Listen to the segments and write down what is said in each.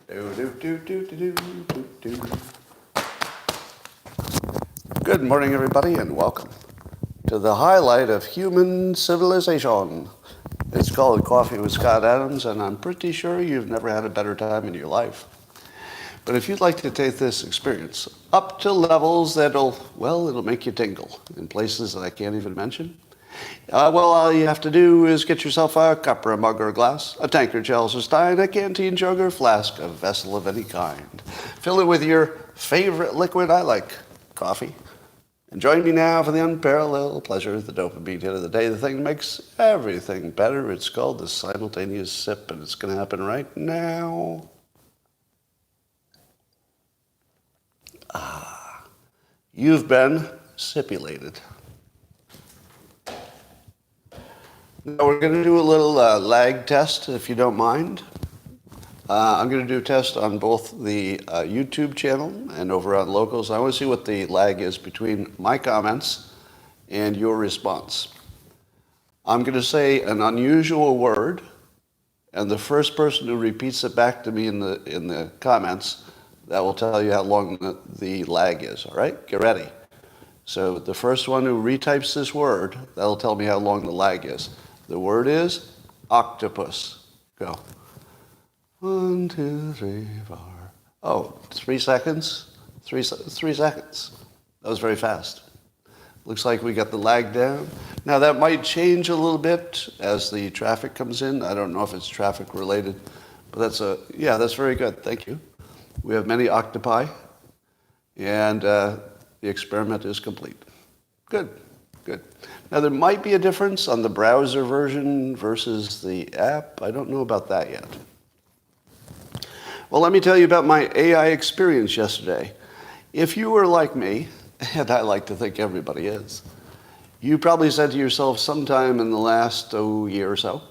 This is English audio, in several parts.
Good morning, everybody, and welcome to the highlight of human civilization. It's called Coffee with Scott Adams, and I'm pretty sure you've never had a better time in your life. But if you'd like to take this experience up to levels that'll make you tingle in places that I can't even mention, all you have to do is get yourself a cup or a mug or a glass, a tankard, chalice or stein, a canteen, jug or flask, a vessel of any kind. Fill it with your favorite liquid. I like coffee. And join me now for the unparalleled pleasure, the dopamine hit of the day. The thing makes everything better. It's called the simultaneous sip, and it's going to happen right now. You've been sipulated. Now we're going to do a little lag test, if you don't mind. I'm going to do a test on both the YouTube channel and over on Locals. I want to see what the lag is between my comments and your response. I'm going to say an unusual word, and the first person who repeats it back to me in the comments, that will tell you how long the lag is. All right? Get ready. So the first one who retypes this word, that'll tell me how long the lag is. The word is octopus. Go. 1, 2, 3, 4. Oh, 3 seconds? 3 seconds. That was very fast. Looks like we got the lag down. Now that might change a little bit as the traffic comes in. I don't know if it's traffic related, but that's very good. Thank you. We have many octopi, and the experiment is complete. Good. Now, there might be a difference on the browser version versus the app. I don't know about that yet. Well, let me tell you about my AI experience yesterday. If you were like me, and I like to think everybody is, you probably said to yourself sometime in the last year or so,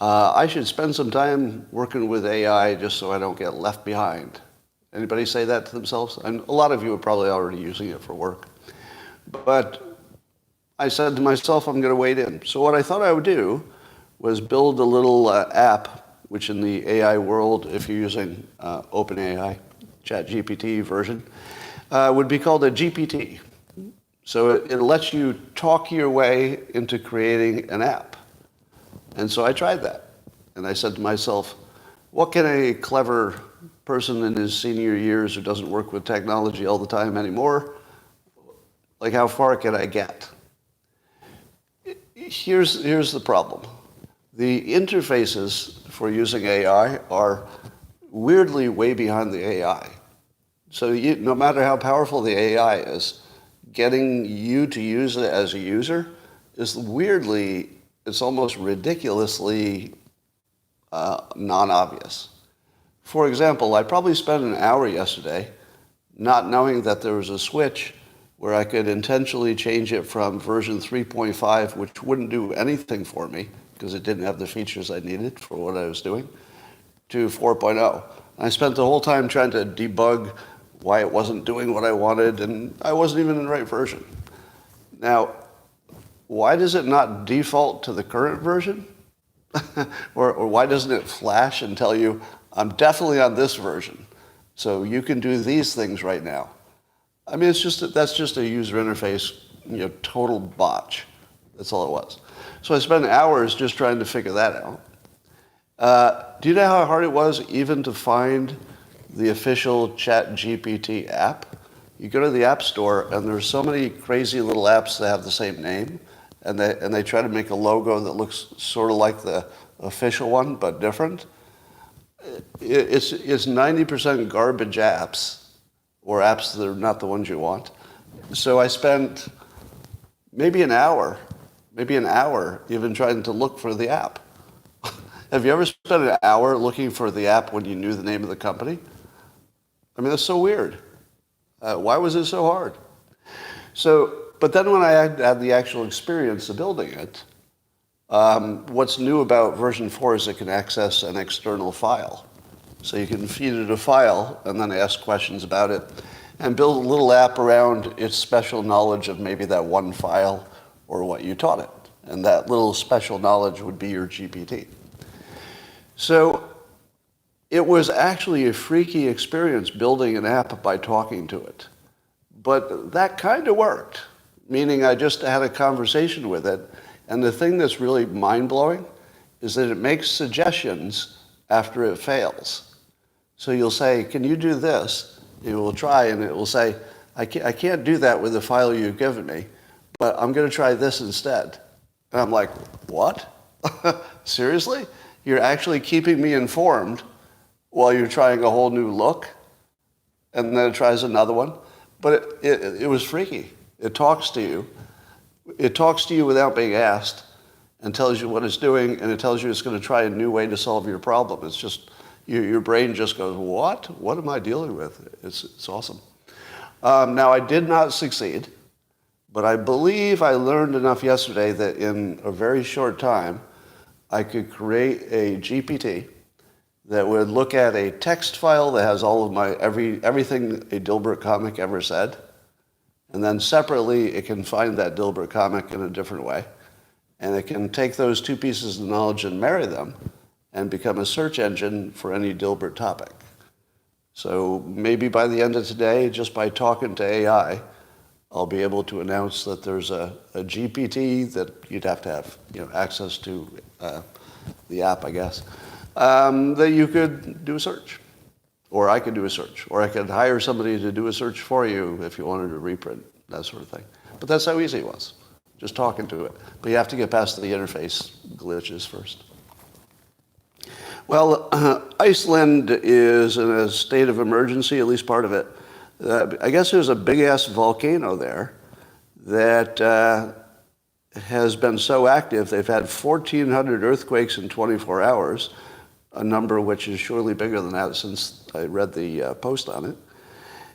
I should spend some time working with AI just so I don't get left behind. Anybody say that to themselves? And a lot of you are probably already using it for work. But I said to myself, I'm going to wade in. So what I thought I would do was build a little app, which in the AI world, if you're using OpenAI, ChatGPT version, would be called a GPT. So it lets you talk your way into creating an app. And so I tried that. And I said to myself, what can a clever person in his senior years who doesn't work with technology all the time anymore, like how far can I get? Here's the problem. The interfaces for using AI are weirdly way behind the AI. So no matter how powerful the AI is, getting you to use it as a user is it's almost ridiculously non-obvious. For example, I probably spent an hour yesterday not knowing that there was a switch where I could intentionally change it from version 3.5, which wouldn't do anything for me because it didn't have the features I needed for what I was doing, to 4.0. I spent the whole time trying to debug why it wasn't doing what I wanted, and I wasn't even in the right version. Now, why does it not default to the current version? or why doesn't it flash and tell you, I'm definitely on this version, so you can do these things right now? I mean, that's just a user interface, total botch. That's all it was. So I spent hours just trying to figure that out. Do you know how hard it was even to find the official ChatGPT app? You go to the App Store, and there's so many crazy little apps that have the same name, and they try to make a logo that looks sort of like the official one, but different. It's 90% garbage apps, or apps that are not the ones you want. So I spent maybe an hour even trying to look for the app. Have you ever spent an hour looking for the app when you knew the name of the company? I mean, that's so weird. Why was it so hard? But then when I had the actual experience of building it, what's new about version 4 is it can access an external file. So you can feed it a file and then ask questions about it and build a little app around its special knowledge of maybe that one file or what you taught it. And that little special knowledge would be your GPT. So it was actually a freaky experience building an app by talking to it. But that kind of worked, meaning I just had a conversation with it. And the thing that's really mind-blowing is that it makes suggestions after it fails. So you'll say, can you do this? You will try, and it will say, I can't do that with the file you've given me, but I'm going to try this instead. And I'm like, what? Seriously? You're actually keeping me informed while you're trying a whole new look? And then it tries another one. But it was freaky. It talks to you. It talks to you without being asked and tells you what it's doing, and it tells you it's going to try a new way to solve your problem. It's just, your brain just goes, what? What am I dealing with? It's awesome. Now, I did not succeed, but I believe I learned enough yesterday that in a very short time, I could create a GPT that would look at a text file that has all of my everything a Dilbert comic ever said, and then separately it can find that Dilbert comic in a different way, and it can take those two pieces of knowledge and marry them and become a search engine for any Dilbert topic. So maybe by the end of today, just by talking to AI, I'll be able to announce that there's a GPT that you'd have to have access to the app, I guess, that you could do a search. Or I could do a search. Or I could hire somebody to do a search for you if you wanted to reprint, that sort of thing. But that's how easy it was, just talking to it. But you have to get past the interface glitches first. Well, Iceland is in a state of emergency, at least part of it. I guess there's a big-ass volcano there that has been so active, they've had 1,400 earthquakes in 24 hours, a number which is surely bigger than that since I read the post on it.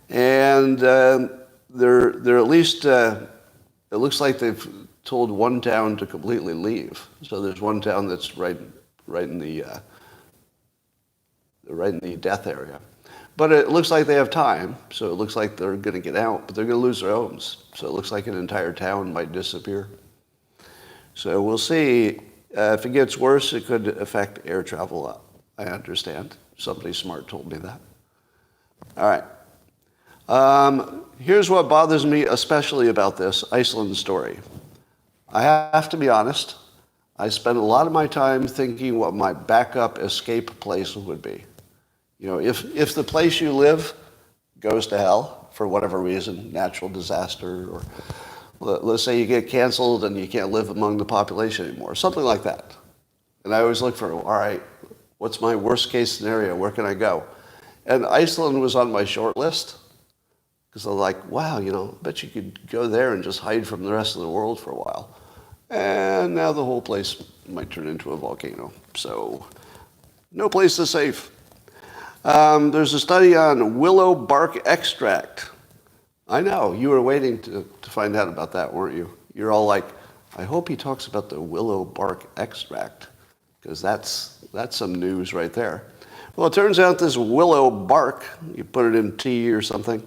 And they're at least, it looks like they've told one town to completely leave. So there's one town that's right in the death area. But it looks like they have time, so it looks like they're going to get out, but they're going to lose their homes. So it looks like an entire town might disappear. So we'll see. If it gets worse, it could affect air travel, I understand. Somebody smart told me that. All right. Here's what bothers me especially about this Iceland story. I have to be honest. I spent a lot of my time thinking what my backup escape place would be. If the place you live goes to hell for whatever reason, natural disaster, or let's say you get canceled and you can't live among the population anymore, something like that. And I always look for, all right, what's my worst case scenario? Where can I go? And Iceland was on my short list because I'm like, wow, I bet you could go there and just hide from the rest of the world for a while. And now the whole place might turn into a volcano. So no place is safe. There's a study on willow bark extract. I know, you were waiting to find out about that, weren't you? You're all like, I hope he talks about the willow bark extract, because that's some news right there. Well, it turns out this willow bark, you put it in tea or something,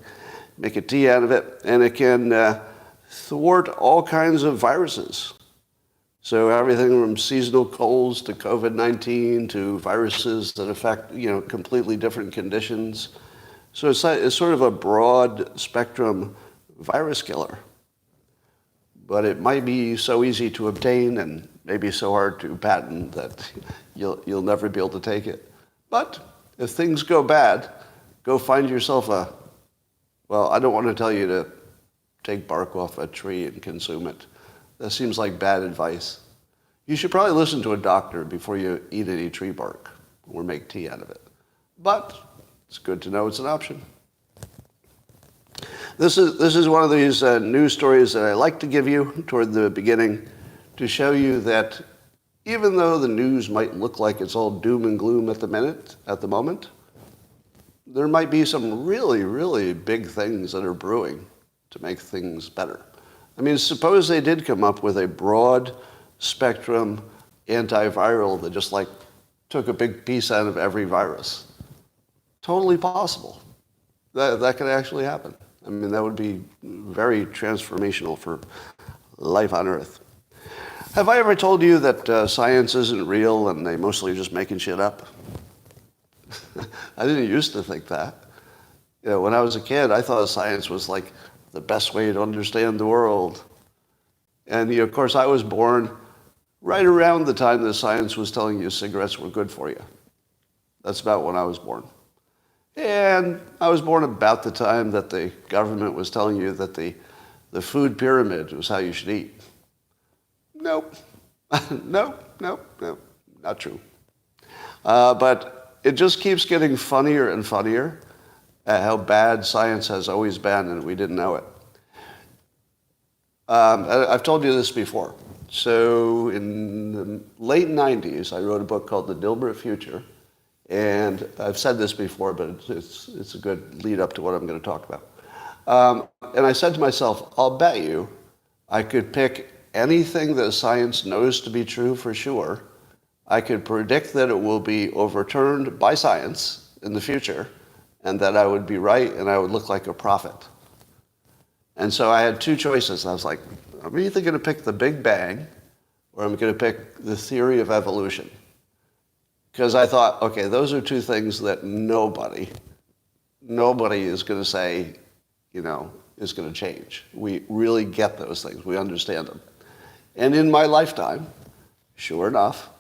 make a tea out of it, and it can thwart all kinds of viruses. So everything from seasonal colds to COVID-19 to viruses that affect, completely different conditions. So it's sort of a broad spectrum virus killer. But it might be so easy to obtain and maybe so hard to patent that you'll never be able to take it. But if things go bad, go find yourself I don't want to tell you to take bark off a tree and consume it. That seems like bad advice. You should probably listen to a doctor before you eat any tree bark or make tea out of it. But it's good to know it's an option. This is one of these news stories that I like to give you toward the beginning to show you that even though the news might look like it's all doom and gloom at the moment, there might be some really, really big things that are brewing to make things better. I mean, suppose they did come up with a broad spectrum antiviral that just took a big piece out of every virus. Totally possible. That could actually happen. I mean, that would be very transformational for life on Earth. Have I ever told you that science isn't real and they mostly just making shit up? I didn't used to think that. When I was a kid, I thought science was like the best way to understand the world. And of course, I was born right around the time that science was telling you cigarettes were good for you. That's about when I was born. And I was born about the time that the government was telling you that the food pyramid was how you should eat. Nope. Nope, not true. But it just keeps getting funnier and funnier at how bad science has always been, and we didn't know it. I've told you this before. So in the late 90s, I wrote a book called The Dilbert Future. And I've said this before, but it's a good lead up to what I'm going to talk about. And I said to myself, I'll bet you I could pick anything that science knows to be true for sure. I could predict that it will be overturned by science in the future, and that I would be right and I would look like a prophet. And so I had two choices. I was like, I'm either going to pick the Big Bang or I'm going to pick the theory of evolution. Because I thought, okay, those are two things that nobody is going to say, is going to change. We really get those things. We understand them. And in my lifetime, sure enough,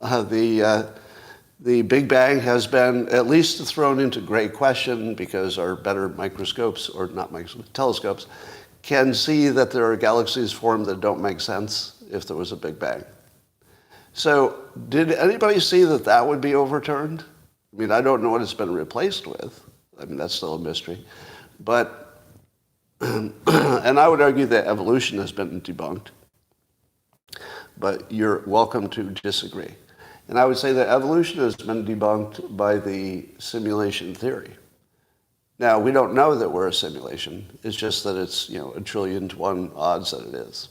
the Big Bang has been at least thrown into great question because our better microscopes, or not microscopes, telescopes, can see that there are galaxies formed that don't make sense if there was a Big Bang. So did anybody see that would be overturned? I mean, I don't know what it's been replaced with. I mean, that's still a mystery. But, and I would argue that evolution has been debunked. But you're welcome to disagree. And I would say that evolution has been debunked by the simulation theory. Now, we don't know that we're a simulation. It's just that it's, 1,000,000,000,000 odds that it is,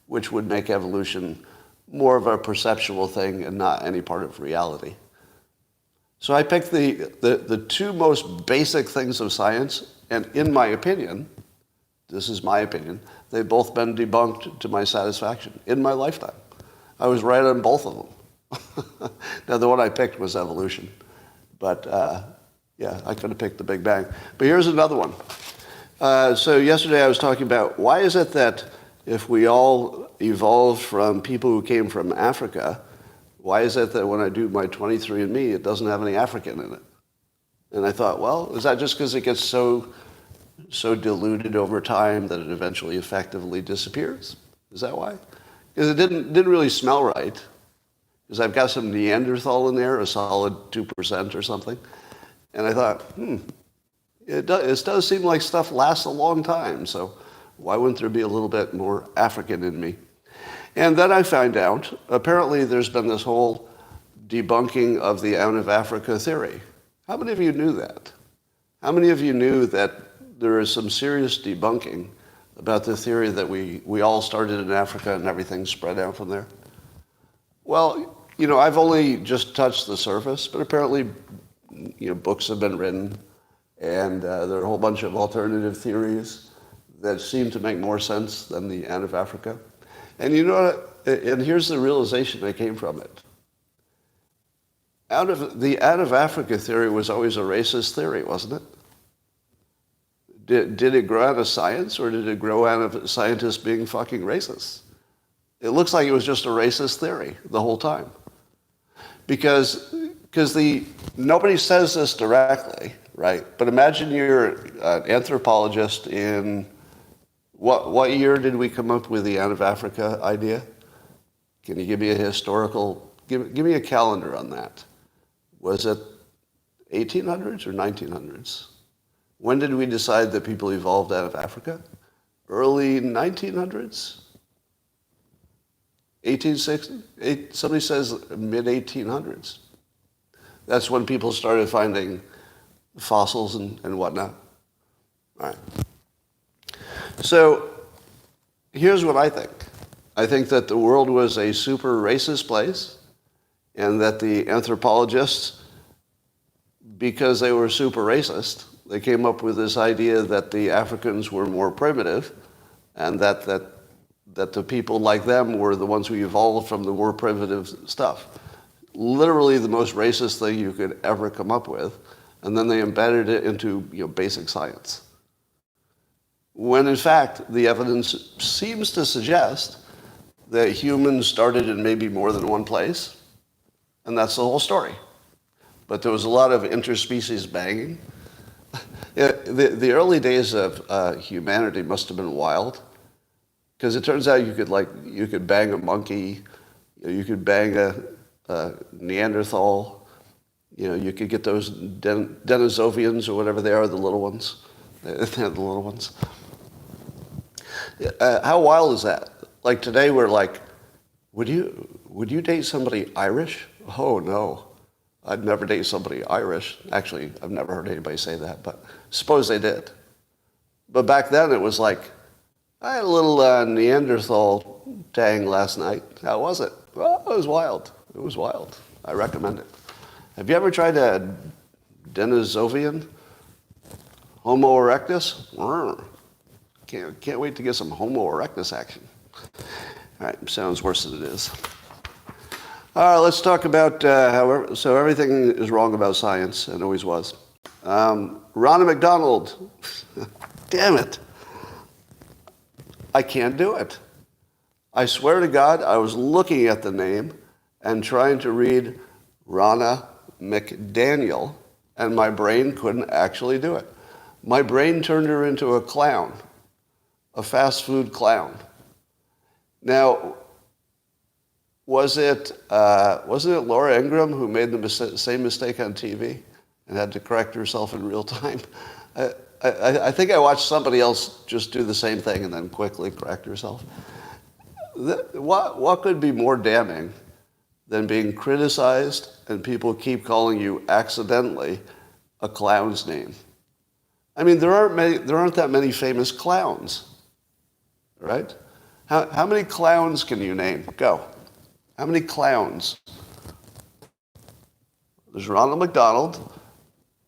which would make evolution more of a perceptual thing and not any part of reality. So I picked the two most basic things of science, and in my opinion, this is my opinion, they've both been debunked to my satisfaction in my lifetime. I was right on both of them. Now, the one I picked was evolution. But, I could have picked the Big Bang. But here's another one. So yesterday I was talking about why is it that if we all evolved from people who came from Africa, why is it that when I do my 23andMe, it doesn't have any African in it? And I thought, well, is that just because it gets so diluted over time that it eventually effectively disappears? Is that why? Because it didn't really smell right. Because I've got some Neanderthal in there, a solid 2% or something. And I thought, it does seem like stuff lasts a long time, so why wouldn't there be a little bit more African in me? And then I found out, apparently there's been this whole debunking of the out of Africa theory. How many of you knew that? How many of you knew that there is some serious debunking about the theory that we all started in Africa and everything spread out from there? Well, I've only just touched the surface, but apparently, books have been written, and there are a whole bunch of alternative theories that seem to make more sense than the out of Africa. And and here's the realization that came from it. The out of Africa theory was always a racist theory, wasn't it? Did it grow out of science, or did it grow out of scientists being fucking racist? It looks like it was just a racist theory the whole time. Because nobody says this directly, right? But imagine you're an anthropologist in, what year did we come up with the out of Africa idea? Can you give me a historical, give me a calendar on that. Was it 1800s or 1900s? When did we decide that people evolved out of Africa? Early 1900s? 1860? Somebody says mid-1800s. That's when people started finding fossils and whatnot. All right. So here's what I think. I think that the world was a super racist place, and that the anthropologists, because they were super racist, they came up with this idea that the Africans were more primitive, and that the people like them were the ones who evolved from the more primitive stuff. literally the most racist thing you could ever come up with, and then they embedded it into basic science. When in fact, the evidence seems to suggest that humans started in maybe more than one place, and that's the whole story. But there was a lot of interspecies banging. The early days of humanity must have been wild, because it turns out you could bang a monkey, you could bang a Neanderthal, you could get those Denisovians or whatever they are, the little ones. They're the little ones. How wild is that? Like today we're like, would you date somebody Irish? Oh no, I'd never date somebody Irish. Actually, I've never heard anybody say that, but suppose they did. But back then it was like, I had a little Neanderthal tang last night. How was it? Well, it was wild. It was wild. I recommend it. Have you ever tried a Denisovian? Homo erectus? Can't wait to get some Homo erectus action. All right, sounds worse than it is. All right, let's talk about so everything is wrong about science, and always was. Ronald McDonald. Damn it. I can't do it. I swear to God, I was looking at the name and trying to read Ronna McDaniel, and my brain couldn't actually do it. My brain turned her into a clown, a fast food clown. Now, wasn't it Laura Ingraham who made the same mistake on TV and had to correct herself in real time? I think I watched somebody else just do the same thing and then quickly correct herself. What could be more damning than being criticized and people keep calling you accidentally a clown's name? I mean, there aren't that many famous clowns, right? How many clowns can you name? Go. How many clowns? There's Ronald McDonald,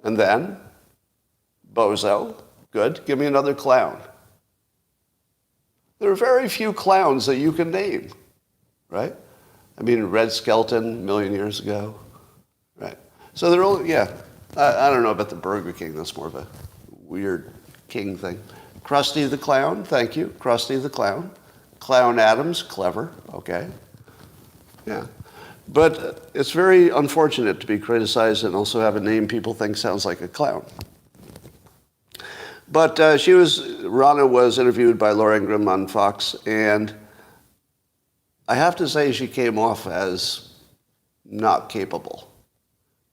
and then Bozo. Good. Give me another clown. There are very few clowns that you can name, right? I mean, Red Skelton, a million years ago, right? So they're all, yeah. I don't know about the Burger King. That's more of a weird king thing. Krusty the Clown, thank you. Krusty the Clown. Clown Adams, clever, okay. Yeah. But it's very unfortunate to be criticized and also have a name people think sounds like a clown. But Ronna was interviewed by Laura Ingraham on Fox, and I have to say she came off as not capable.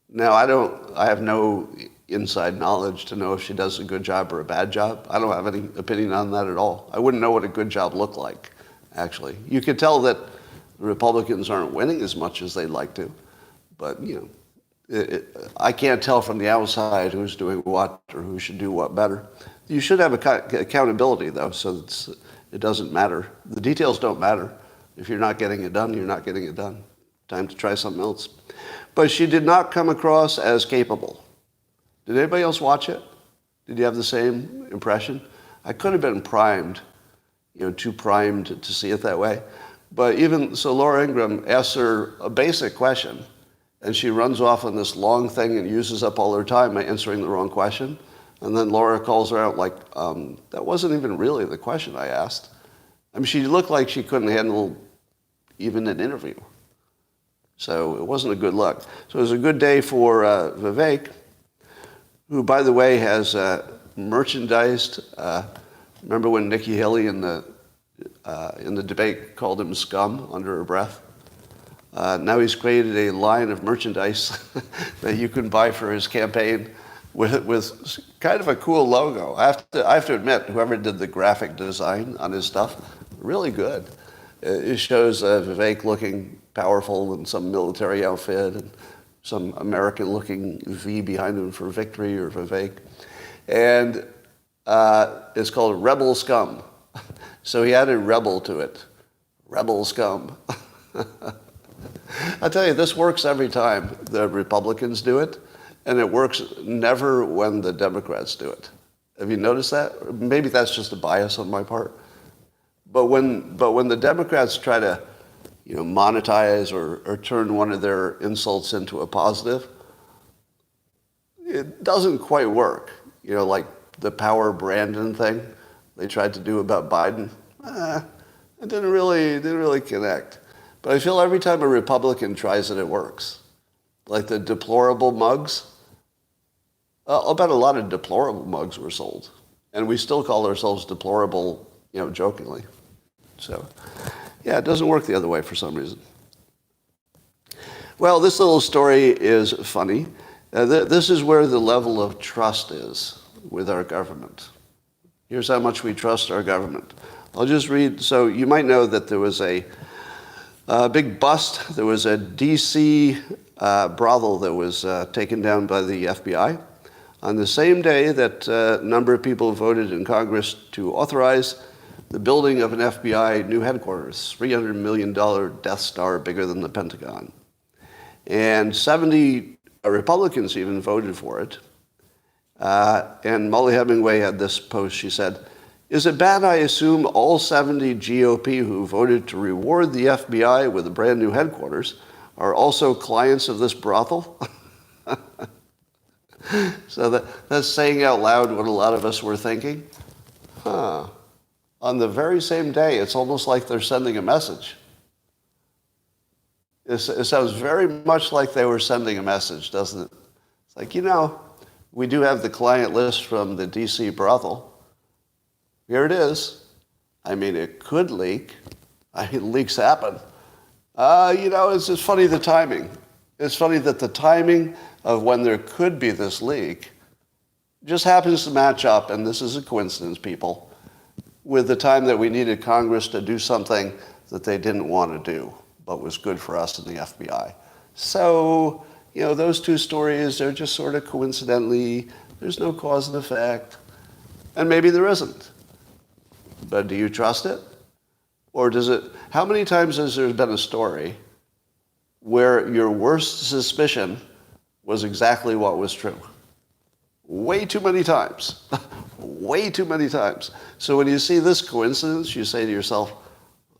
Now, I have no inside knowledge to know if she does a good job or a bad job. I don't have any opinion on that at all. I wouldn't know what a good job looked like, actually. You could tell that the Republicans aren't winning as much as they'd like to, but, I can't tell from the outside who's doing what or who should do what better. You should have accountability, though, so it doesn't matter. The details don't matter. If you're not getting it done, you're not getting it done. Time to try something else. But she did not come across as capable. Did anybody else watch it? Did you have the same impression? I could have been primed, too primed to see it that way. But even so, Laura Ingraham asks her a basic question, and she runs off on this long thing and uses up all her time by answering the wrong question. And then Laura calls her out like, that wasn't even really the question I asked. I mean, she looked like she couldn't handle even an interview. So it wasn't a good look. So it was a good day for Vivek, who, by the way, has merchandised. Remember when Nikki Haley in the debate called him scum under her breath? Now he's created a line of merchandise that you can buy for his campaign with kind of a cool logo. I have to admit, whoever did the graphic design on his stuff, really good. It shows Vivek looking powerful in some military outfit and some American-looking V behind him for victory or Vivek. And it's called Rebel Scum. So he added rebel to it. Rebel Scum. I tell you, this works every time the Republicans do it, and it works never when the Democrats do it. Have you noticed that? Maybe that's just a bias on my part. But when the Democrats try to, monetize or turn one of their insults into a positive. It doesn't quite work. Like the Power Brandon thing they tried to do about Biden. It didn't really connect. But I feel every time a Republican tries it, it works. Like the deplorable mugs. I'll bet a lot of deplorable mugs were sold. And we still call ourselves deplorable, jokingly. So, yeah, it doesn't work the other way for some reason. Well, this little story is funny. This is where the level of trust is with our government. Here's how much we trust our government. I'll just read. So you might know that there was a big bust. There was a D.C. brothel that was taken down by the FBI on the same day that a number of people voted in Congress to authorize the building of an FBI new headquarters, $300 million Death Star bigger than the Pentagon. And 70 Republicans even voted for it. And Molly Hemingway had this post. She said, "Is it bad I assume all 70 GOP who voted to reward the FBI with a brand new headquarters are also clients of this brothel?" So that's saying out loud what a lot of us were thinking. On the very same day, it's almost like they're sending a message. It sounds very much like they were sending a message, doesn't it? It's like, we do have the client list from the D.C. brothel. Here it is. I mean, it could leak. Leaks happen. It's just funny the timing. It's funny that the timing of when there could be this leak just happens to match up, and this is a coincidence, people, with the time that we needed Congress to do something that they didn't want to do, but was good for us in the FBI. So, those two stories are just sort of coincidentally, there's no cause and effect, and maybe there isn't. But do you trust it? Or does it, how many times has there been a story where your worst suspicion was exactly what was true? Way too many times. Way too many times. So when you see this coincidence, you say to yourself,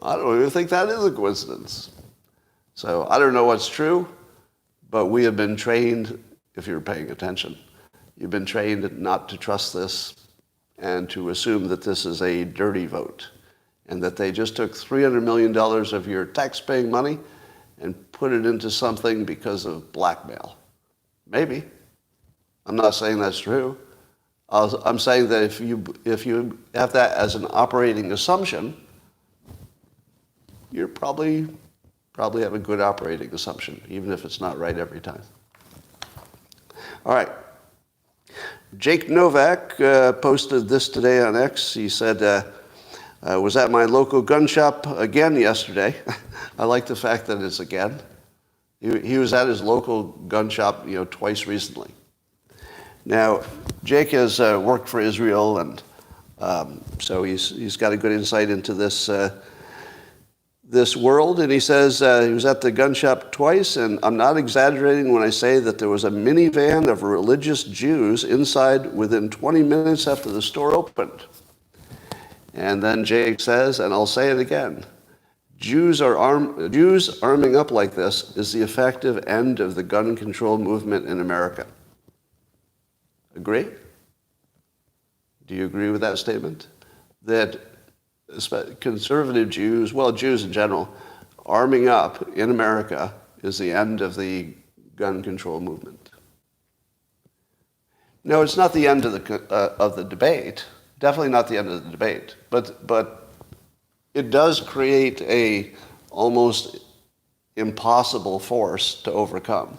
I don't even think that is a coincidence. So I don't know what's true, but we have been trained, if you're paying attention, you've been trained not to trust this and to assume that this is a dirty vote and that they just took $300 million of your tax-paying money and put it into something because of blackmail. Maybe. I'm not saying that's true. I'm saying that if you have that as an operating assumption, you probably have a good operating assumption, even if it's not right every time. All right. Jake Novak posted this today on X. He said, was at my local gun shop again yesterday. I like the fact that it's again. He was at his local gun shop, twice recently. Now, Jake has worked for Israel, and so he's got a good insight into this world. And he says he was at the gun shop twice, and I'm not exaggerating when I say that there was a minivan of religious Jews inside within 20 minutes after the store opened. And then Jake says, and I'll say it again, Jews arming up like this is the effective end of the gun control movement in America. Agree? Do you agree with that statement? That conservative Jews, well, Jews in general, arming up in America is the end of the gun control movement. No, it's not the end of the debate. Definitely not the end of the debate. But it does create a almost impossible force to overcome.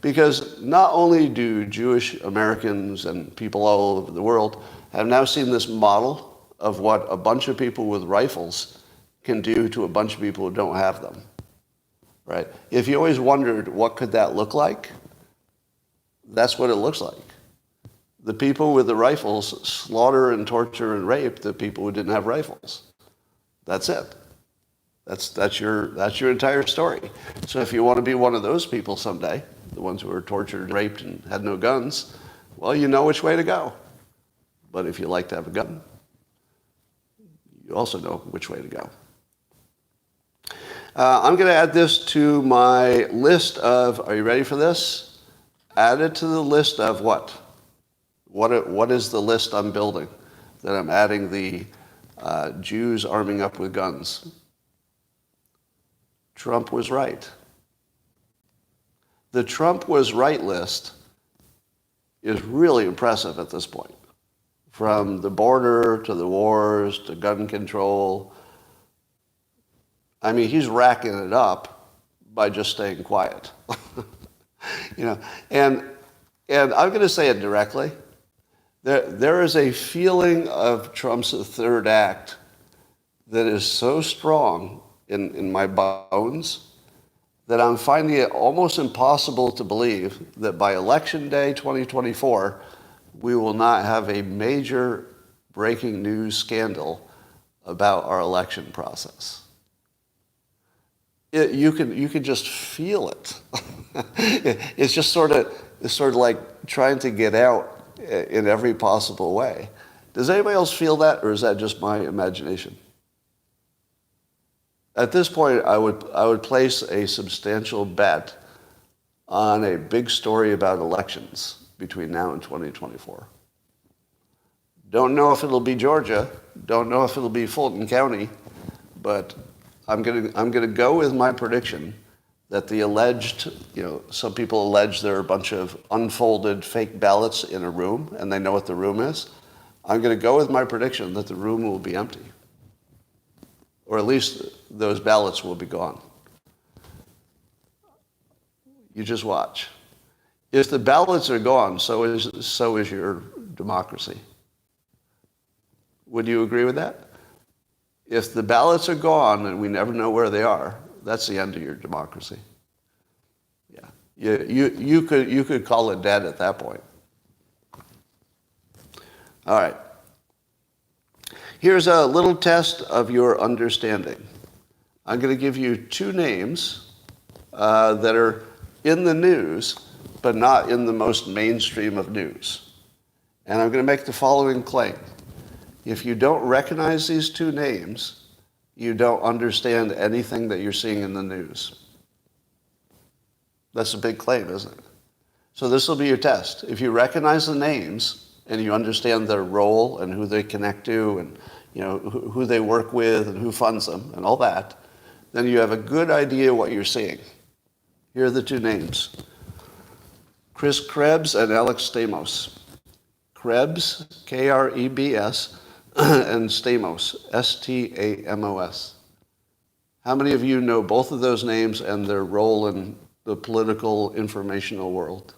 Because not only do Jewish Americans and people all over the world have now seen this model of what a bunch of people with rifles can do to a bunch of people who don't have them, right? If you always wondered what could that look like, that's what it looks like. The people with the rifles slaughter and torture and rape the people who didn't have rifles. That's it. That's your entire story. So if you want to be one of those people someday, the ones who were tortured, raped, and had no guns, well, you know which way to go. But if you like to have a gun, you also know which way to go. I'm going to add this to my list of, are you ready for this? Add it to the list of what? What is the list I'm building? That I'm adding the Jews arming up with guns. Trump was right. The Trump was right list is really impressive at this point. From the border to the wars to gun control. I mean, he's racking it up by just staying quiet. And I'm going to say it directly. There is a feeling of Trump's third act that is so strong in my bones that I'm finding it almost impossible to believe that by Election Day 2024, we will not have a major breaking news scandal about our election process. You can just feel it. It's just sort of like trying to get out in every possible way. Does anybody else feel that, or is that just my imagination? At this point, I would place a substantial bet on a big story about elections between now and 2024. Don't know if it'll be Georgia. Don't know if it'll be Fulton County, but I'm gonna go with my prediction that the alleged, some people allege there are a bunch of unfolded fake ballots in a room, and they know what the room is. I'm going to go with my prediction that the room will be empty, or at least those ballots will be gone. You just watch. If the ballots are gone, so is your democracy. Would you agree with that? If the ballots are gone and we never know where they are, that's the end of your democracy. Yeah, you could call it dead at that point. All right. Here's a little test of your understanding. I'm going to give you two names that are in the news, but not in the most mainstream of news. And I'm going to make the following claim. If you don't recognize these two names, you don't understand anything that you're seeing in the news. That's a big claim, isn't it? So this will be your test. If you recognize the names and you understand their role and who they connect to and who they work with and who funds them and all that, then you have a good idea what you're seeing. Here are the two names. Chris Krebs and Alex Stamos. Krebs, Krebs, and Stamos, Stamos. How many of you know both of those names and their role in the political informational world?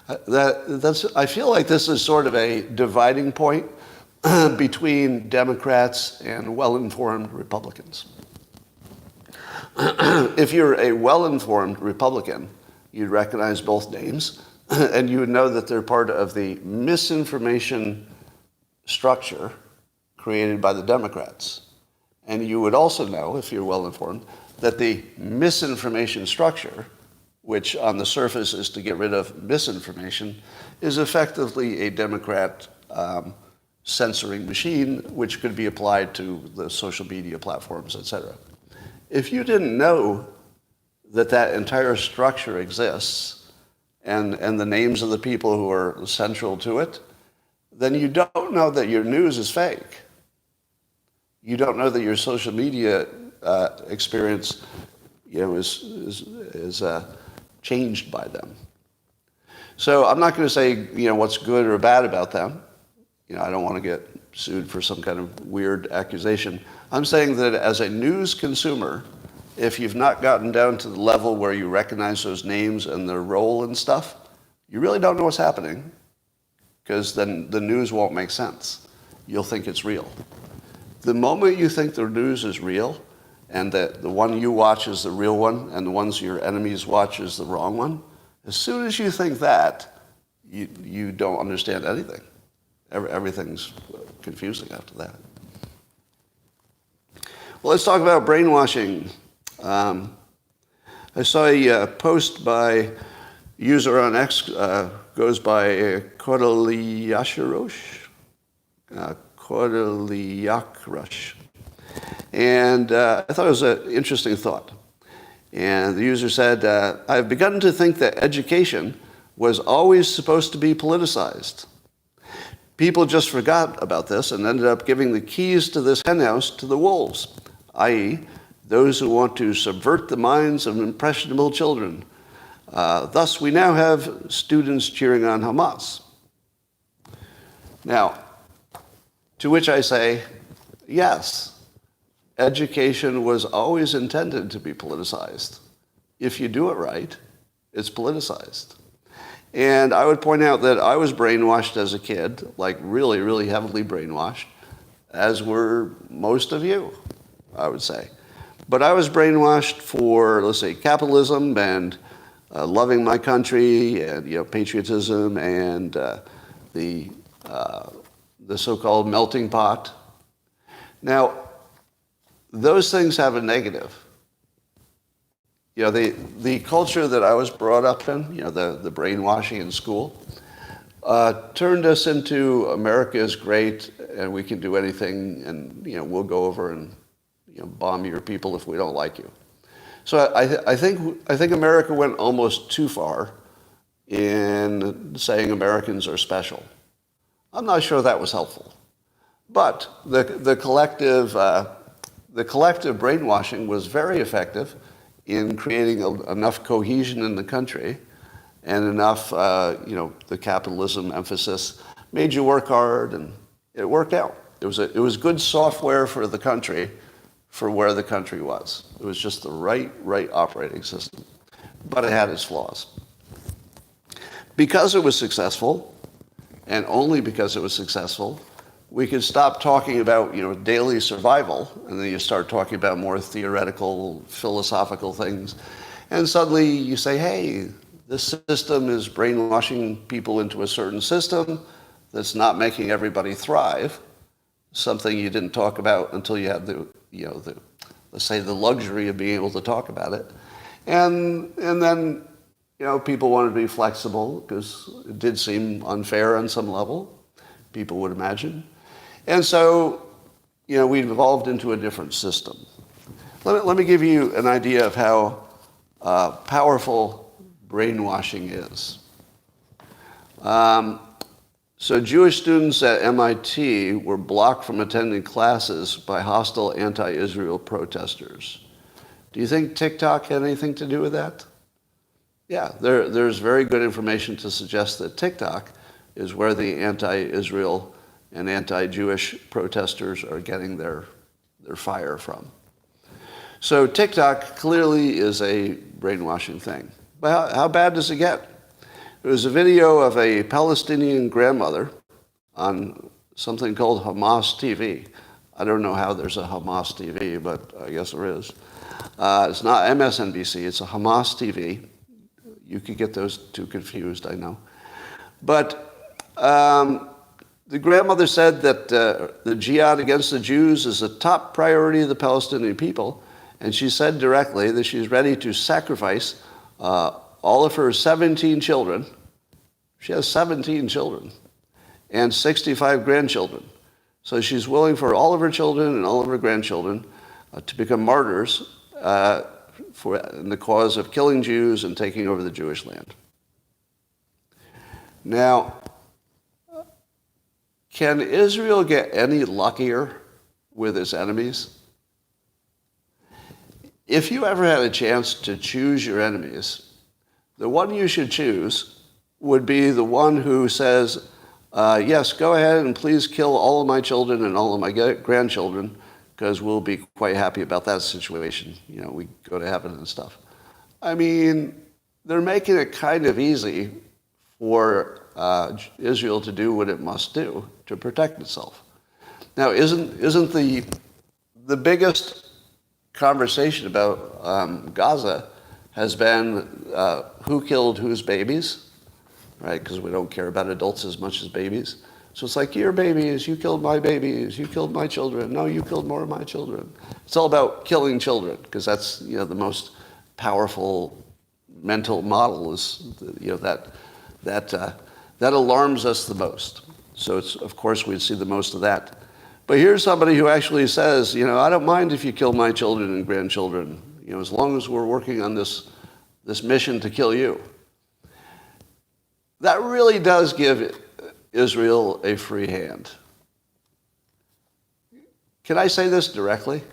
I feel like this is sort of a dividing point between Democrats and well-informed Republicans. If you're a well-informed Republican, you'd recognize both names, and you would know that they're part of the misinformation structure created by the Democrats. And you would also know, if you're well-informed, that the misinformation structure, which on the surface is to get rid of misinformation, is effectively a Democrat censoring machine, which could be applied to the social media platforms, etc. If you didn't know that entire structure exists, and the names of the people who are central to it, then you don't know that your news is fake. You don't know that your social media experience, is changed by them. So I'm not going to say, what's good or bad about them. I don't want to get sued for some kind of weird accusation. I'm saying that as a news consumer, if you've not gotten down to the level where you recognize those names and their role and stuff, you really don't know what's happening, because then the news won't make sense. You'll think it's real. The moment you think the news is real, and that the one you watch is the real one, and the ones your enemies watch is the wrong one, as soon as you think that, you don't understand anything. Everything's confusing after that. Well, let's talk about brainwashing. I saw a post by user on X, goes by Kodaliakrush. And I thought it was an interesting thought. And the user said, I've begun to think that education was always supposed to be politicized. People just forgot about this and ended up giving the keys to this henhouse to the wolves, i.e., those who want to subvert the minds of impressionable children. Thus, we now have students cheering on Hamas. Now, to which I say, yes, education was always intended to be politicized. If you do it right, it's politicized. And I would point out that I was brainwashed as a kid, like really, really heavily brainwashed, as were most of you, I would say. But I was brainwashed for, let's say, capitalism and loving my country and patriotism and the so-called melting pot. Now, those things have a negative. The culture that I was brought up in, the brainwashing in school, turned us into America is great and we can do anything and we'll go over and bomb your people if we don't like you. So I think America went almost too far in saying Americans are special. I'm not sure that was helpful, but the collective brainwashing was very effective in creating enough cohesion in the country and enough, the capitalism emphasis made you work hard, and it worked out. It was good software for the country, for where the country was. It was just the right operating system, but it had its flaws. Because it was successful, and only because it was successful, we could stop talking about daily survival, and then you start talking about more theoretical, philosophical things, and suddenly you say, hey, this system is brainwashing people into a certain system that's not making everybody thrive, something you didn't talk about until you had let's say the luxury of being able to talk about it. And then, people wanted to be flexible because it did seem unfair on some level, people would imagine. And so, we evolved into a different system. Let me give you an idea of how powerful brainwashing is. So Jewish students at MIT were blocked from attending classes by hostile anti-Israel protesters. Do you think TikTok had anything to do with that? Yeah, there's very good information to suggest that TikTok is where the anti-Israel and anti-Jewish protesters are getting their fire from. So TikTok clearly is a brainwashing thing. But how bad does it get? There was a video of a Palestinian grandmother on something called Hamas TV. I don't know how there's a Hamas TV, but I guess there is. It's not MSNBC, it's a Hamas TV. You could get those two confused, I know. But the grandmother said that the jihad against the Jews is a top priority of the Palestinian people, and she said directly that she's ready to sacrifice all of her 17 children. She has 17 children and 65 grandchildren. So she's willing for all of her children and all of her grandchildren to become martyrs in the cause of killing Jews and taking over the Jewish land. Now, can Israel get any luckier with its enemies? If you ever had a chance to choose your enemies, the one you should choose would be the one who says, yes, go ahead and please kill all of my children and all of my grandchildren, because we'll be quite happy about that situation. We go to heaven and stuff. I mean, they're making it kind of easy for Israel to do what it must do to protect itself. Now, isn't the biggest conversation about Gaza has been who killed whose babies, right? Because we don't care about adults as much as babies. So it's like, your babies, you killed my babies, you killed my children, no, you killed more of my children. It's all about killing children, because that's the most powerful mental model is that alarms us the most. So it's, of course, we'd see the most of that. But here's somebody who actually says, I don't mind if you kill my children and grandchildren, as long as we're working on this mission to kill you. That really does give Israel a free hand. Can I say this directly?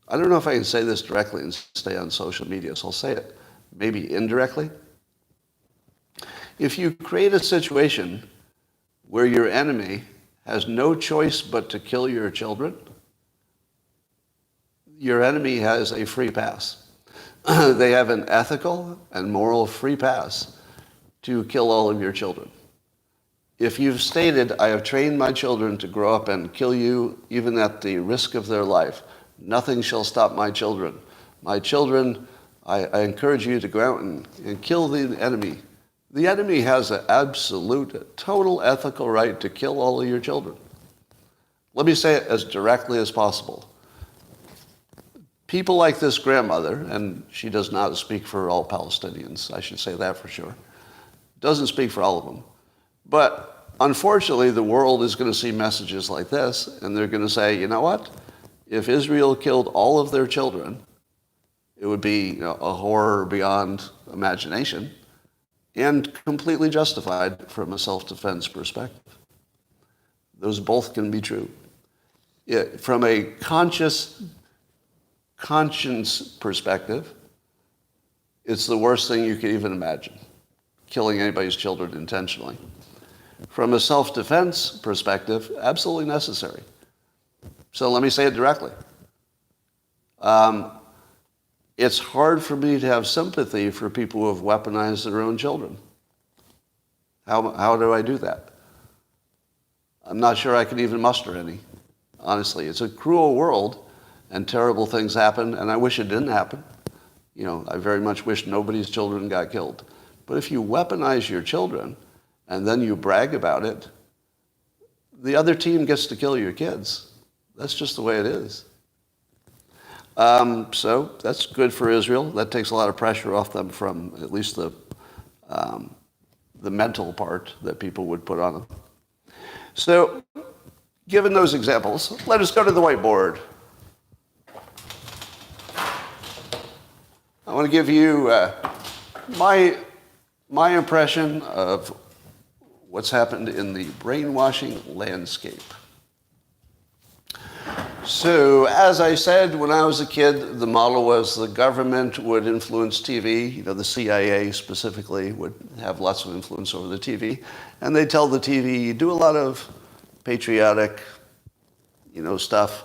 I don't know if I can say this directly and stay on social media, so I'll say it maybe indirectly. If you create a situation where your enemy has no choice but to kill your children, your enemy has a free pass. They have an ethical and moral free pass to kill all of your children. If you've stated, I have trained my children to grow up and kill you even at the risk of their life, nothing shall stop my children. My children, I encourage you to go out and kill the enemy. The enemy has an absolute, total ethical right to kill all of your children. Let me say it as directly as possible. People like this grandmother, and she does not speak for all Palestinians, I should say that for sure, doesn't speak for all of them. But unfortunately, the world is going to see messages like this, and they're going to say, you know what? If Israel killed all of their children, it would be a horror beyond imagination and completely justified from a self-defense perspective. Those both can be true. From a conscience perspective, it's the worst thing you could even imagine, killing anybody's children intentionally. From a self-defense perspective, absolutely necessary. So let me say it directly. It's hard for me to have sympathy for people who have weaponized their own children. How do I do that? I'm not sure I can even muster any, honestly. It's a cruel world, and terrible things happen, and I wish it didn't happen. I very much wish nobody's children got killed. But if you weaponize your children, and then you brag about it, the other team gets to kill your kids. That's just the way it is. So that's good for Israel. That takes a lot of pressure off them from at least the mental part that people would put on them. So given those examples, let us go to the whiteboard. I want to give you my impression of what's happened in the brainwashing landscape. So, as I said, when I was a kid, the model was the government would influence TV. The CIA specifically would have lots of influence over the TV. And they'd tell the TV, do a lot of patriotic, stuff.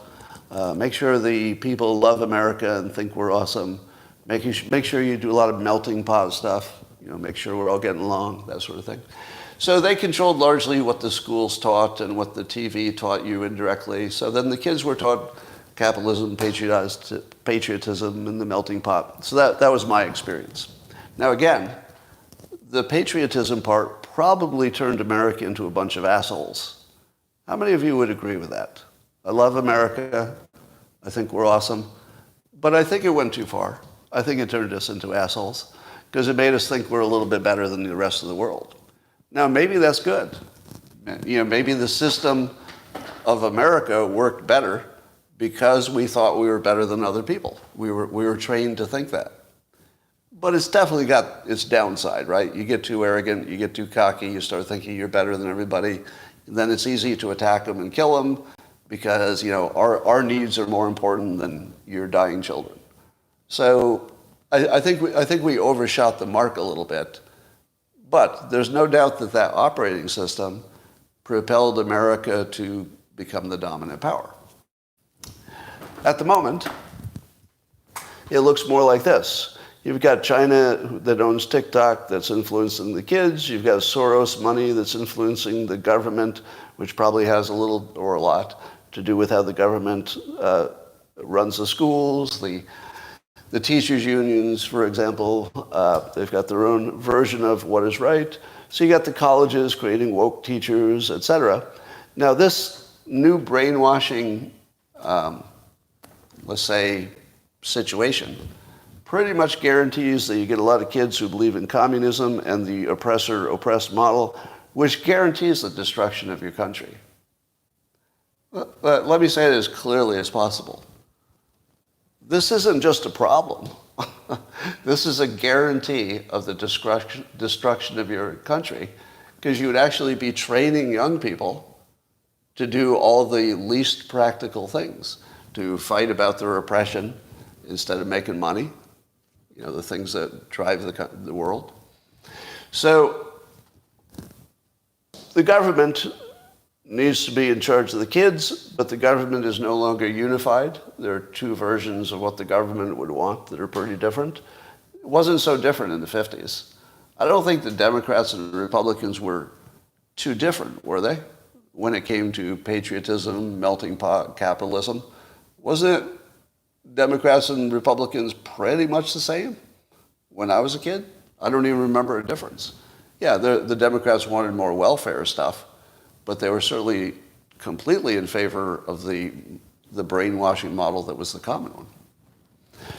Make sure the people love America and think we're awesome. Make sure you do a lot of melting pot stuff. Make sure we're all getting along, that sort of thing. So they controlled largely what the schools taught and what the TV taught you indirectly. So then the kids were taught capitalism, patriotism, and the melting pot. So that was my experience. Now again, the patriotism part probably turned America into a bunch of assholes. How many of you would agree with that? I love America. I think we're awesome. But I think it went too far. I think it turned us into assholes because it made us think we're a little bit better than the rest of the world. Now, maybe that's good. Maybe the system of America worked better because we thought we were better than other people. We were trained to think that. But it's definitely got its downside, right? You get too arrogant, you get too cocky, you start thinking you're better than everybody. And then it's easy to attack them and kill them because, our needs are more important than your dying children. So I think we overshot the mark a little bit. But there's no doubt that operating system propelled America to become the dominant power. At the moment, it looks more like this. You've got China that owns TikTok that's influencing the kids. You've got Soros money that's influencing the government, which probably has a little or a lot to do with how the government runs the schools. The teachers' unions, for example, they've got their own version of what is right. So you got the colleges creating woke teachers, et cetera. Now this new brainwashing, let's say, situation pretty much guarantees that you get a lot of kids who believe in communism and the oppressor-oppressed model, which guarantees the destruction of your country. Let me say it as clearly as possible. This isn't just a problem. This is a guarantee of the destruction of your country, because you would actually be training young people to do all the least practical things, to fight about their oppression instead of making money, the things that drive the world. So the government needs to be in charge of the kids, but the government is no longer unified. There are two versions of what the government would want that are pretty different. It wasn't so different in the 50s. I don't think the Democrats and Republicans were too different, were they? When it came to patriotism, melting pot, capitalism. Wasn't it Democrats and Republicans pretty much the same when I was a kid? I don't even remember a difference. Yeah, the Democrats wanted more welfare stuff, but they were certainly completely in favor of the brainwashing model that was the common one.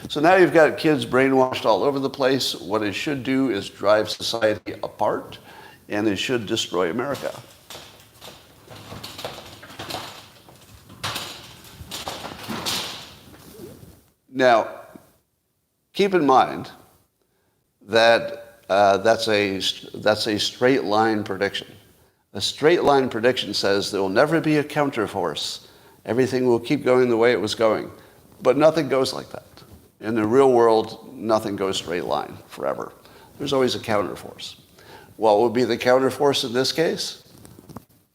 So now you've got kids brainwashed all over the place. What it should do is drive society apart, and it should destroy America. Now, keep in mind that that's a straight line prediction. A straight line prediction says there will never be a counterforce. Everything will keep going the way it was going. But nothing goes like that. In the real world, nothing goes straight line forever. There's always a counterforce. What would be the counterforce in this case?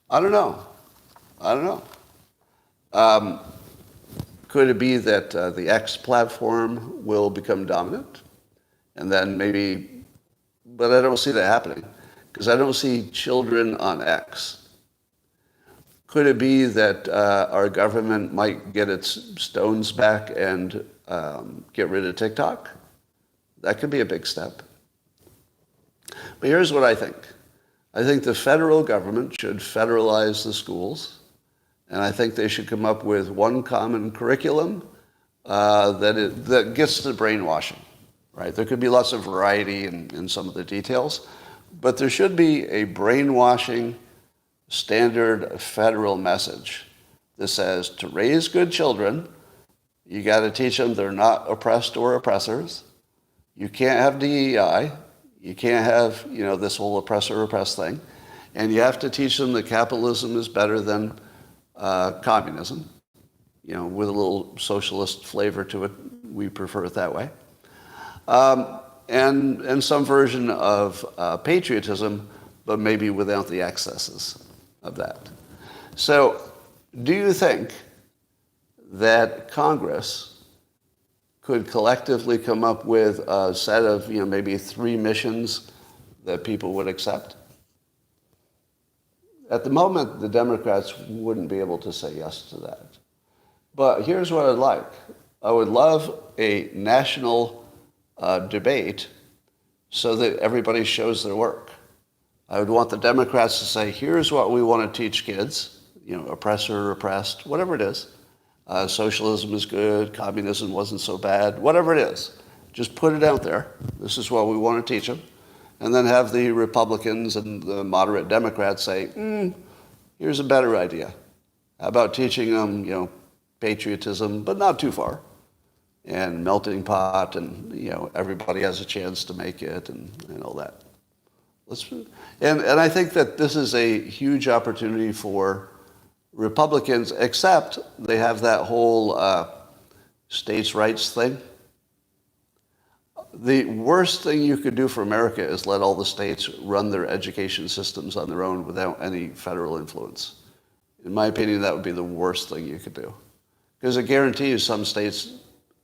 I don't know. Could it be that the X platform will become dominant? And then maybe, but I don't see that happening, because I don't see children on X. Could it be that our government might get its stones back and get rid of TikTok? That could be a big step. But here's what I think. I think the federal government should federalize the schools, and I think they should come up with one common curriculum that gets to brainwashing. Right? There could be lots of variety in some of the details, but there should be a brainwashing standard federal message that says to raise good children, you got to teach them they're not oppressed or oppressors. You can't have DEI. You can't have this whole oppressor-oppressed thing. And you have to teach them that capitalism is better than communism, with a little socialist flavor to it. We prefer it that way. And some version of patriotism, but maybe without the excesses of that. So do you think that Congress could collectively come up with a set of maybe 3 missions that people would accept? At the moment, the Democrats wouldn't be able to say yes to that. But here's what I'd like. I would love a national debate so that everybody shows their work. I would want the Democrats to say, here's what we want to teach kids, oppressor, oppressed, whatever it is. Socialism is good, communism wasn't so bad, whatever it is. Just put it out there. This is what we want to teach them. And then have the Republicans and the moderate Democrats say, here's a better idea. How about teaching them, patriotism, but not too far, and melting pot, and everybody has a chance to make it, and all that. And I think that this is a huge opportunity for Republicans, except they have that whole states' rights thing. The worst thing you could do for America is let all the states run their education systems on their own without any federal influence. In my opinion, that would be the worst thing you could do. Because I guarantee you some states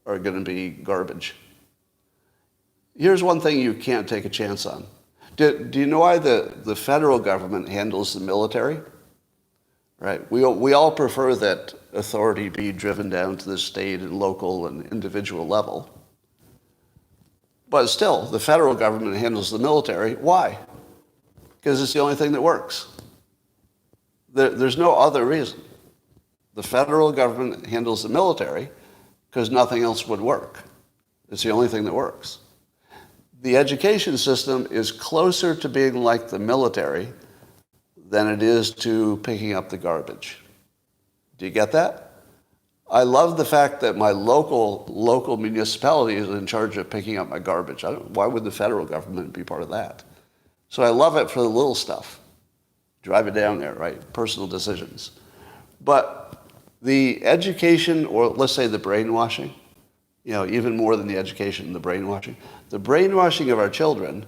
are going to be garbage. Here's one thing you can't take a chance on. Do you know why the federal government handles the military? Right? We all prefer that authority be driven down to the state and local and individual level. But still, the federal government handles the military. Why? Because it's the only thing that works. There's no other reason. The federal government handles the military because nothing else would work. It's the only thing that works. The education system is closer to being like the military than it is to picking up the garbage. Do you get that? I love the fact that my local municipality is in charge of picking up my garbage. Why would the federal government be part of that? So I love it for the little stuff. Drive it down there, right? Personal decisions. But the education, or let's say the brainwashing, even more than the education, the brainwashing of our children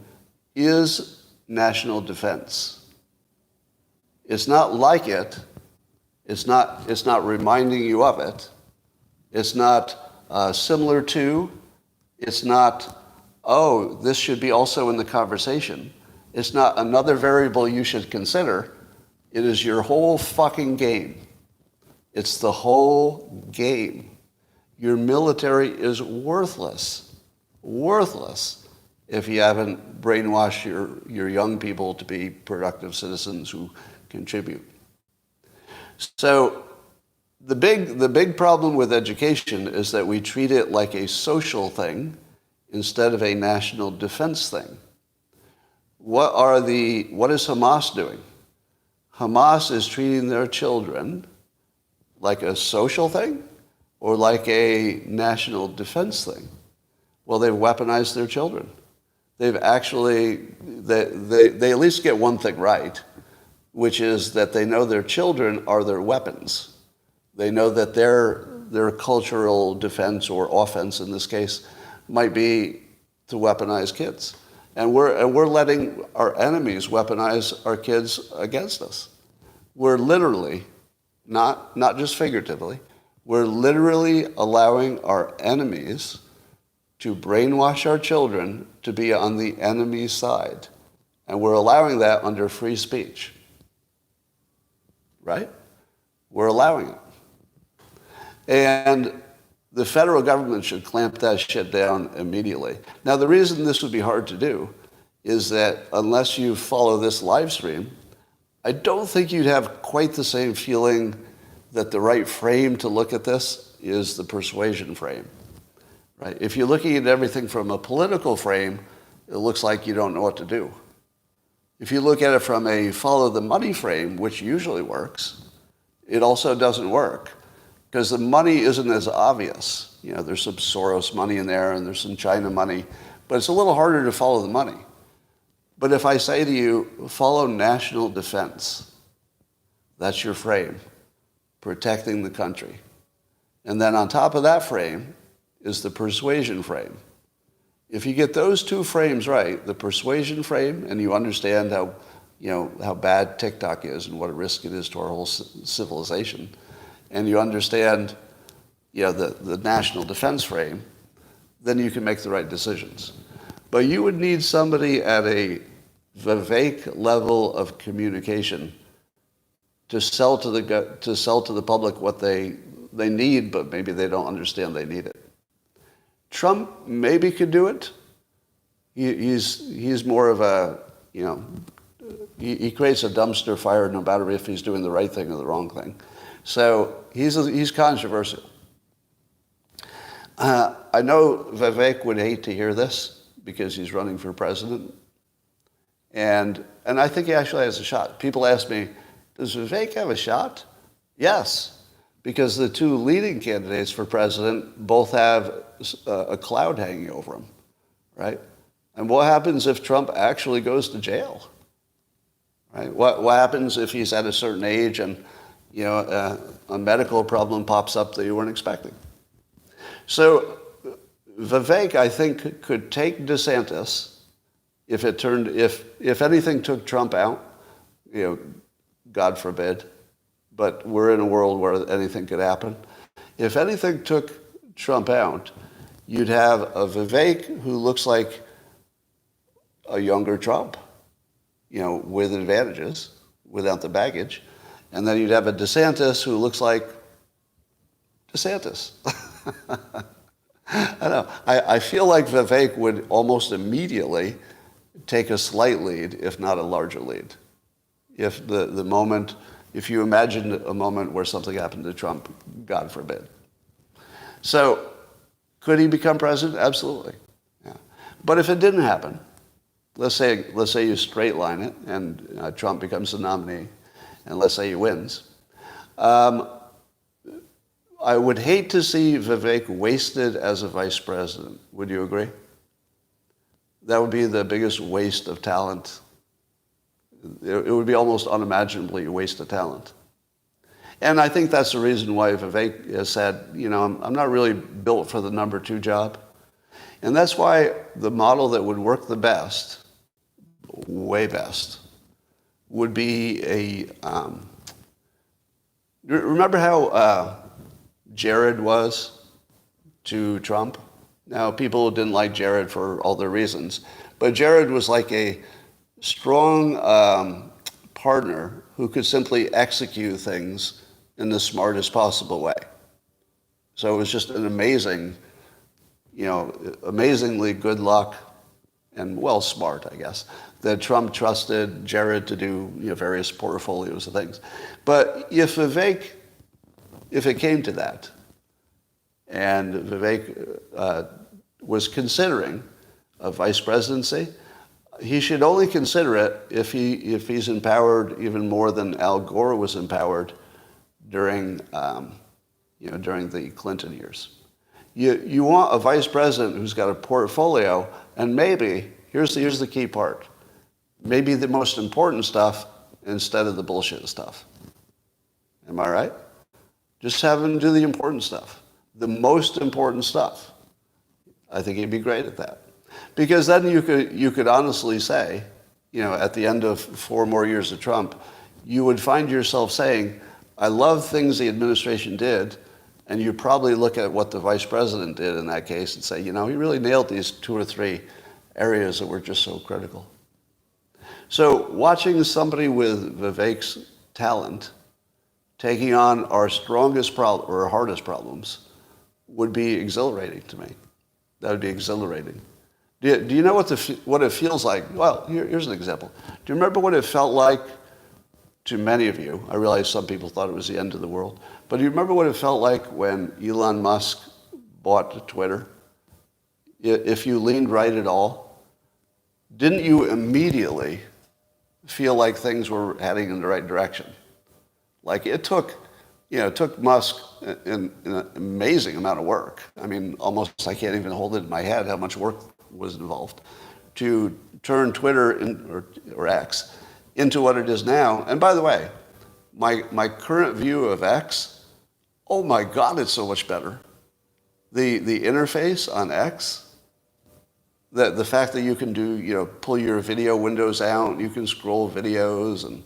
is national defense. It's not like it. It's not reminding you of it. It's not similar to. It's not, oh, this should be also in the conversation. It's not another variable you should consider. It is your whole fucking game. It's the whole game. Your military is worthless if you haven't brainwashed your young people to be productive citizens who contribute. So the big problem with education is that we treat it like a social thing instead of a national defense thing. What is Hamas doing? Hamas is treating their children like a social thing or like a national defense thing. Well, they've weaponized their children. They've actually, they at least get one thing right, which is that they know their children are their weapons. They know that their cultural defense or offense in this case might be to weaponize kids. And we're letting our enemies weaponize our kids against us. We're literally, not just figuratively, we're literally allowing our enemies to brainwash our children to be on the enemy's side. And we're allowing that under free speech. Right? We're allowing it. And the federal government should clamp that shit down immediately. Now, the reason this would be hard to do is that unless you follow this live stream, I don't think you'd have quite the same feeling that the right frame to look at this is the persuasion frame. Right? If you're looking at everything from a political frame, it looks like you don't know what to do. If you look at it from a follow the money frame, which usually works, it also doesn't work because the money isn't as obvious. There's some Soros money in there and there's some China money, but it's a little harder to follow the money. But if I say to you, follow national defense, that's your frame, protecting the country. And then on top of that frame is the persuasion frame. If you get those two frames right, the persuasion frame, and you understand how bad TikTok is and what a risk it is to our whole civilization, and you understand the national defense frame, then you can make the right decisions. But you would need somebody at a Vivek level of communication to sell to the public what they need, but maybe they don't understand they need it. Trump maybe could do it. He's more of a, he creates a dumpster fire no matter if he's doing the right thing or the wrong thing. So he's controversial. I know Vivek would hate to hear this because he's running for president. And I think he actually has a shot. People ask me, does Vivek have a shot? Yes. Because the two leading candidates for president both have a cloud hanging over them, right? And what happens if Trump actually goes to jail, right? What happens if he's at a certain age and a medical problem pops up that you weren't expecting? So Vivek, I think, could take DeSantis if anything took Trump out, God forbid. But we're in a world where anything could happen. If anything took Trump out, you'd have a Vivek who looks like a younger Trump, with advantages, without the baggage. And then you'd have a DeSantis who looks like DeSantis. I know. I feel like Vivek would almost immediately take a slight lead, if not a larger lead. If you imagine a moment where something happened to Trump, God forbid. So, could he become president? Absolutely. Yeah. But if it didn't happen, let's say you straight line it and Trump becomes the nominee, and let's say he wins, I would hate to see Vivek wasted as a vice president. Would you agree? That would be the biggest waste of talent. It would be almost unimaginably a waste of talent. And I think that's the reason why Vivek has said, I'm not really built for the number 2 job. And that's why the model that would work the best, way best, would be remember how Jared was to Trump? Now, people didn't like Jared for all their reasons, but Jared was like a strong partner who could simply execute things in the smartest possible way. So it was just an amazingly good luck and smart, I guess, that Trump trusted Jared to do various portfolios of things. But if it came to that, and Vivek was considering a vice presidency, he should only consider it if he's empowered even more than Al Gore was empowered during the Clinton years. You want a vice president who's got a portfolio, and maybe here's the key part, maybe the most important stuff instead of the bullshit stuff. Am I right? Just have him do the important stuff, the most important stuff. I think he'd be great at that, because then you could honestly say, at the end of 4 more years of Trump, you would find yourself saying, I love things the administration did, and you probably look at what the vice president did in that case and say, he really nailed these 2 or 3 areas that were just so critical. So watching somebody with Vivek's talent taking on our strongest problem or our hardest problems would be exhilarating to me. That would be exhilarating. Do you know what it feels like? Well, here's an example. Do you remember what it felt like to many of you? I realize some people thought it was the end of the world. But do you remember what it felt like when Elon Musk bought Twitter? If you leaned right at all, didn't you immediately feel like things were heading in the right direction? Like it took Musk an amazing amount of work. I mean, almost I can't even hold it in my head how much work was involved to turn Twitter or X into what it is now. And by the way, my current view of X, oh my God, it's so much better. The interface on X, the fact that you can pull your video windows out, you can scroll videos, and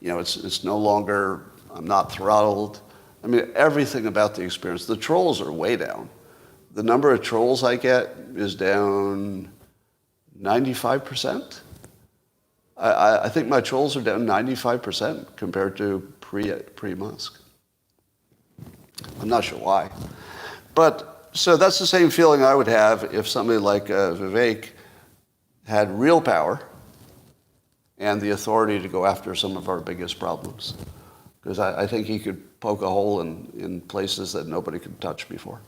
it's no longer, I'm not throttled. I mean, everything about the experience. The trolls are way down. The number of trolls I get is down 95%. I think my trolls are down 95% compared to pre-Musk. I'm not sure why. But, so that's the same feeling I would have if somebody like Vivek had real power and the authority to go after some of our biggest problems. Because I think he could poke a hole in places that nobody could touch before.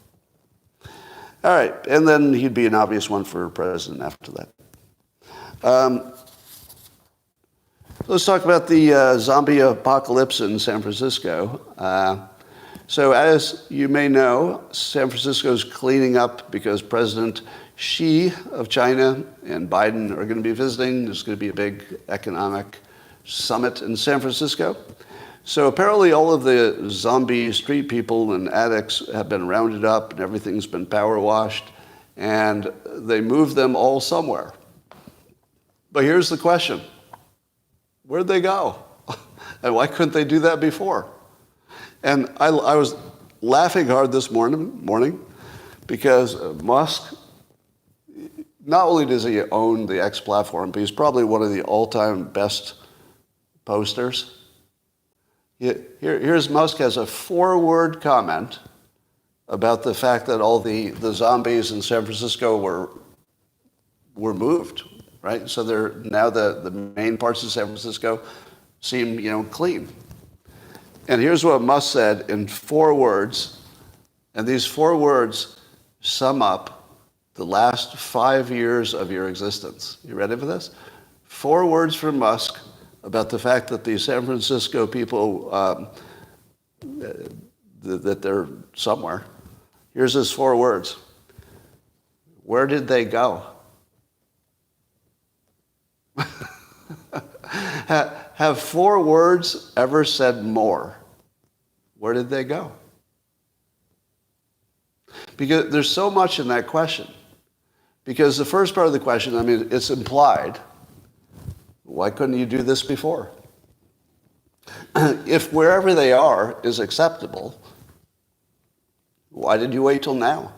All right, and then he'd be an obvious one for president after that. Let's talk about the zombie apocalypse in San Francisco. So as you may know, San Francisco's cleaning up because President Xi of China and Biden are going to be visiting. There's going to be a big economic summit in San Francisco. So apparently all of the zombie street people and addicts have been rounded up and everything's been power washed, and they moved them all somewhere. But here's the question. Where'd they go? And why couldn't they do that before? And I was laughing hard this morning because Musk, not only does he own the X platform, but he's probably one of the all-time best posters. Here's Musk has a 4-word comment about the fact that all the zombies in San Francisco were moved, right? So they're now the main parts of San Francisco seem clean. And here's what Musk said in 4 words, and these 4 words sum up the last 5 years of your existence. You ready for this? 4 words from Musk about the fact that the San Francisco people that they're somewhere. Here's his 4 words. Where did they go? Have 4 words ever said more? Where did they go? Because there's so much in that question. Because the first part of the question, I mean, it's implied. Why couldn't you do this before? If wherever they are is acceptable, why did you wait till now?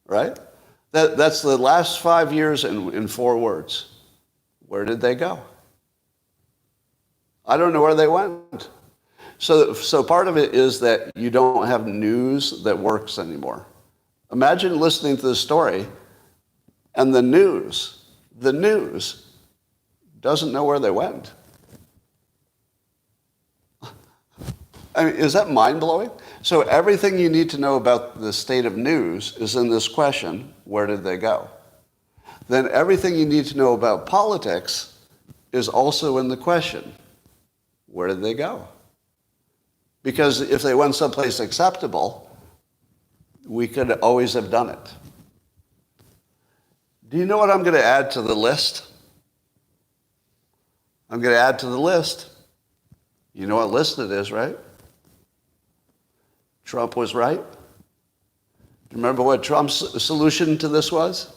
Right? That's the last 5 years in 4 words. Where did they go? I don't know where they went. So part of it is that you don't have news that works anymore. Imagine listening to this story and the news doesn't know where they went. I mean, is that mind-blowing? So everything you need to know about the state of news is in this question, where did they go? Then everything you need to know about politics is also in the question, where did they go? Because if they went someplace acceptable, we could always have done it. Do you know what I'm going to add to the list? I'm going to add to the list. You know what list it is, right? Trump was right. Remember what Trump's solution to this was?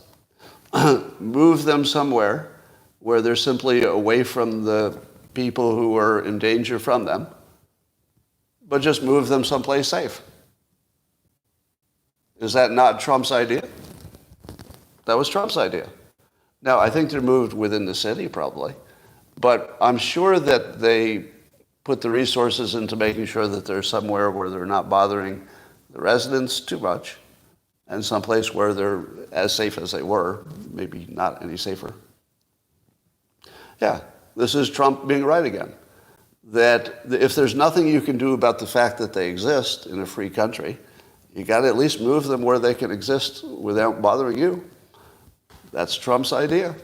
Move them somewhere where they're simply away from the people who are in danger from them, but just move them someplace safe. Is that not Trump's idea? That was Trump's idea. Now, I think they're moved within the city probably, but I'm sure that they put the resources into making sure that they're somewhere where they're not bothering the residents too much, and someplace where they're as safe as they were, maybe not any safer. Yeah, this is Trump being right again. That if there's nothing you can do about the fact that they exist in a free country, you got to at least move them where they can exist without bothering you. That's Trump's idea.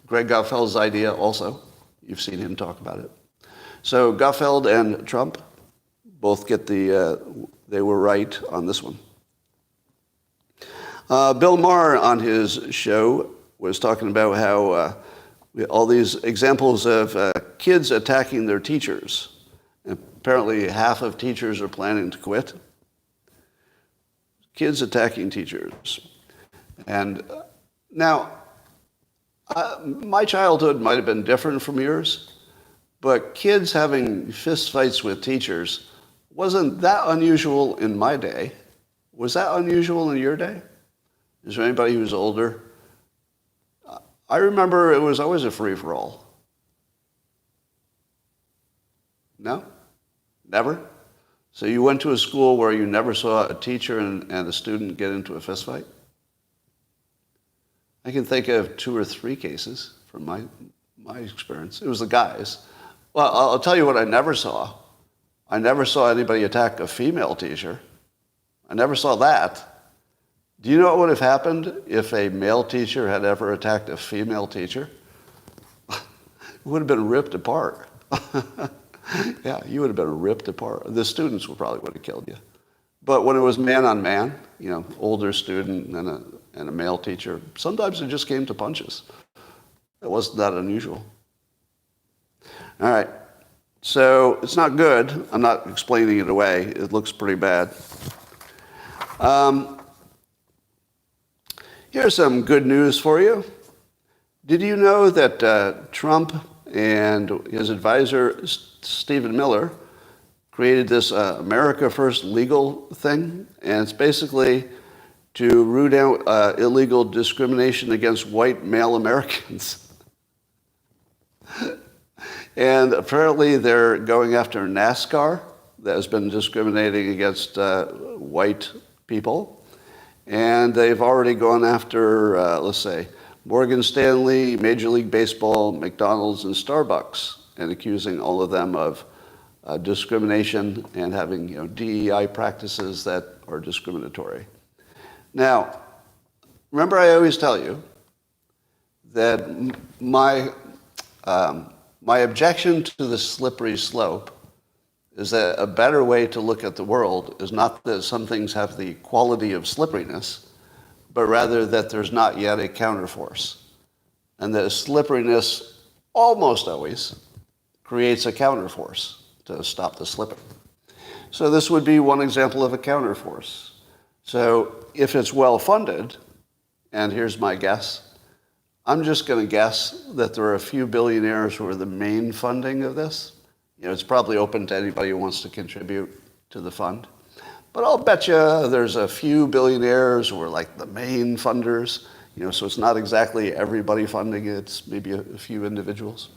Greg Gutfeld's idea also. You've seen him talk about it. So Gutfeld and Trump both get they were right on this one. Bill Maher on his show was talking about how all these examples of kids attacking their teachers. And apparently half of teachers are planning to quit. Kids attacking teachers. And now, my childhood might have been different from yours, but kids having fistfights with teachers wasn't that unusual in my day. Was that unusual in your day? Is there anybody who's older? I remember it was always a free-for-all. No? Never? So you went to a school where you never saw a teacher and a student get into a fistfight? I can think of 2 or 3 cases from my experience. It was the guys. Well, I'll tell you what I never saw. I never saw anybody attack a female teacher. I never saw that. Do you know what would have happened if a male teacher had ever attacked a female teacher? It would have been ripped apart. Yeah, you would have been ripped apart. The students would have killed you. But when it was man on man, older student and a male teacher, sometimes it just came to punches. It wasn't that unusual. All right. So it's not good. I'm not explaining it away. It looks pretty bad. Here's some good news for you. Did you know that Trump and his advisor, Stephen Miller, created this America First legal thing? And it's basically to root out illegal discrimination against white male Americans. And apparently they're going after NASCAR, that has been discriminating against white people. And they've already gone after, let's say, Morgan Stanley, Major League Baseball, McDonald's, and Starbucks, and accusing all of them of discrimination and having DEI practices that are discriminatory. Now, remember I always tell you that my objection to the slippery slope is that a better way to look at the world is not that some things have the quality of slipperiness, but rather that there's not yet a counterforce. And that slipperiness almost always creates a counterforce to stop the slipping. So this would be one example of a counterforce. So if it's well funded, and here's my guess, I'm just going to guess that there are a few billionaires who are the main funding of this. You know, it's probably open to anybody who wants to contribute to the fund. But I'll bet you there's a few billionaires who are like the main funders. You know, so it's not exactly everybody funding it. It's maybe a few individuals.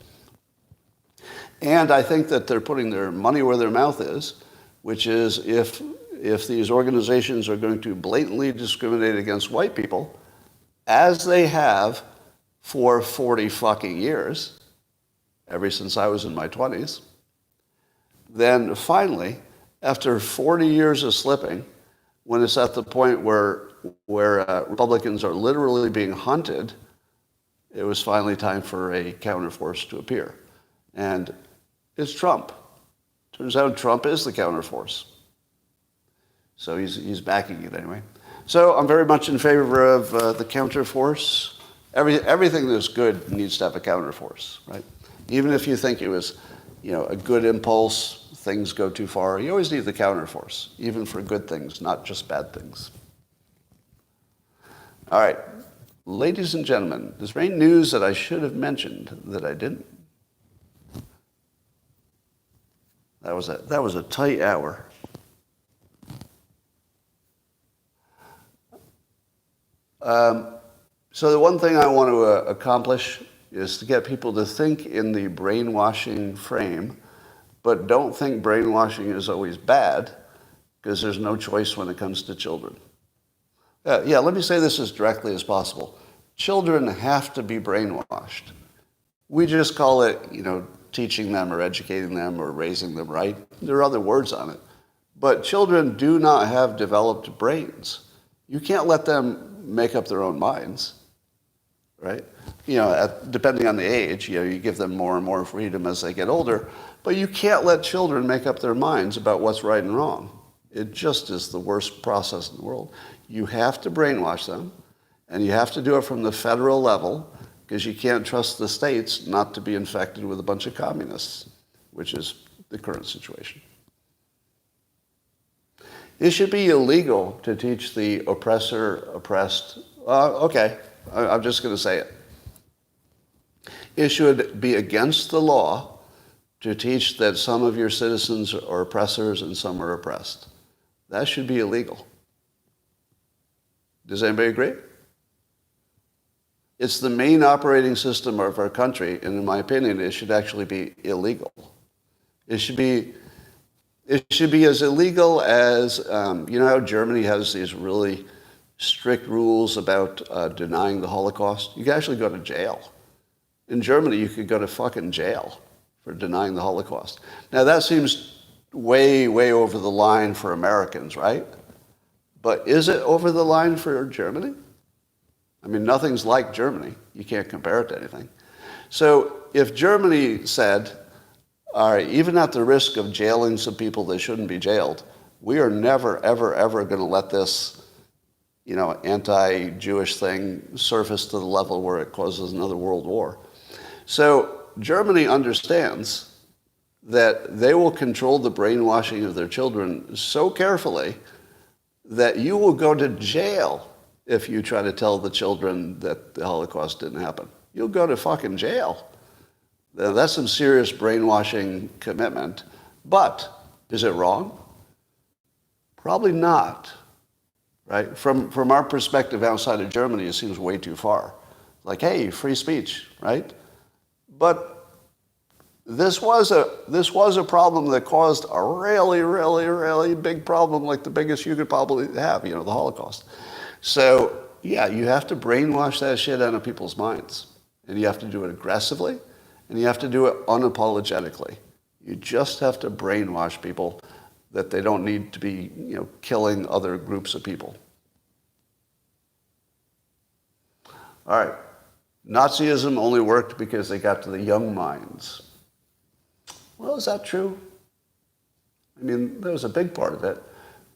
And I think that they're putting their money where their mouth is, which is if these organizations are going to blatantly discriminate against white people, as they have for 40 fucking years, ever since I was in my 20s, then finally, after 40 years of slipping, when it's at the point where Republicans are literally being hunted, it was finally time for a counterforce to appear. And it's Trump. Turns out Trump is the counterforce. So he's backing it anyway. So I'm very much in favor of the counterforce. Everything that's good needs to have a counterforce, right? Even if you think it was, you know, a good impulse, things go too far, you always need the counterforce, even for good things, not just bad things. All right, ladies and gentlemen, is there any news that I should have mentioned that I didn't? That was a tight hour. So the one thing I want to accomplish is to get people to think in the brainwashing frame, but don't think brainwashing is always bad, because there's no choice when it comes to children. Let me say this as directly as possible. Children have to be brainwashed. We just call it, you know, teaching them or educating them or raising them right. There are other words on it. But children do not have developed brains. You can't let them make up their own minds, right? You know, depending on the age, you know, you give them more and more freedom as they get older, but you can't let children make up their minds about what's right and wrong. It just is the worst process in the world. You have to brainwash them, and you have to do it from the federal level, because you can't trust the states not to be infected with a bunch of communists, which is the current situation. It should be illegal to teach the oppressor, oppressed. Okay, I'm just going to say it. It should be against the law to teach that some of your citizens are oppressors and some are oppressed. That should be illegal. Does anybody agree? It's the main operating system of our country, and in my opinion, it should actually be illegal. It should be as illegal as, you know how Germany has these really strict rules about denying the Holocaust? You can actually go to jail. In Germany, you could go to fucking jail for denying the Holocaust. Now, that seems way, way over the line for Americans, right? But is it over the line for Germany? I mean, nothing's like Germany. You can't compare it to anything. So if Germany said, all right, even at the risk of jailing some people that shouldn't be jailed, we are never, ever, ever going to let this, you know, anti-Jewish thing surface to the level where it causes another world war. So Germany understands that they will control the brainwashing of their children so carefully that you will go to jail if you try to tell the children that the Holocaust didn't happen. You'll go to fucking jail. Now, that's some serious brainwashing commitment. But is it wrong? Probably not, right? From our perspective outside of Germany, it seems way too far. Like, hey, free speech, right? But this was a problem that caused a really, really, really big problem, like the biggest you could probably have, you know, the Holocaust. So, yeah, you have to brainwash that shit out of people's minds. And you have to do it aggressively, and you have to do it unapologetically. You just have to brainwash people that they don't need to be, you know, killing other groups of people. All right. Nazism only worked because they got to the young minds. Well, is that true? I mean, that was a big part of it.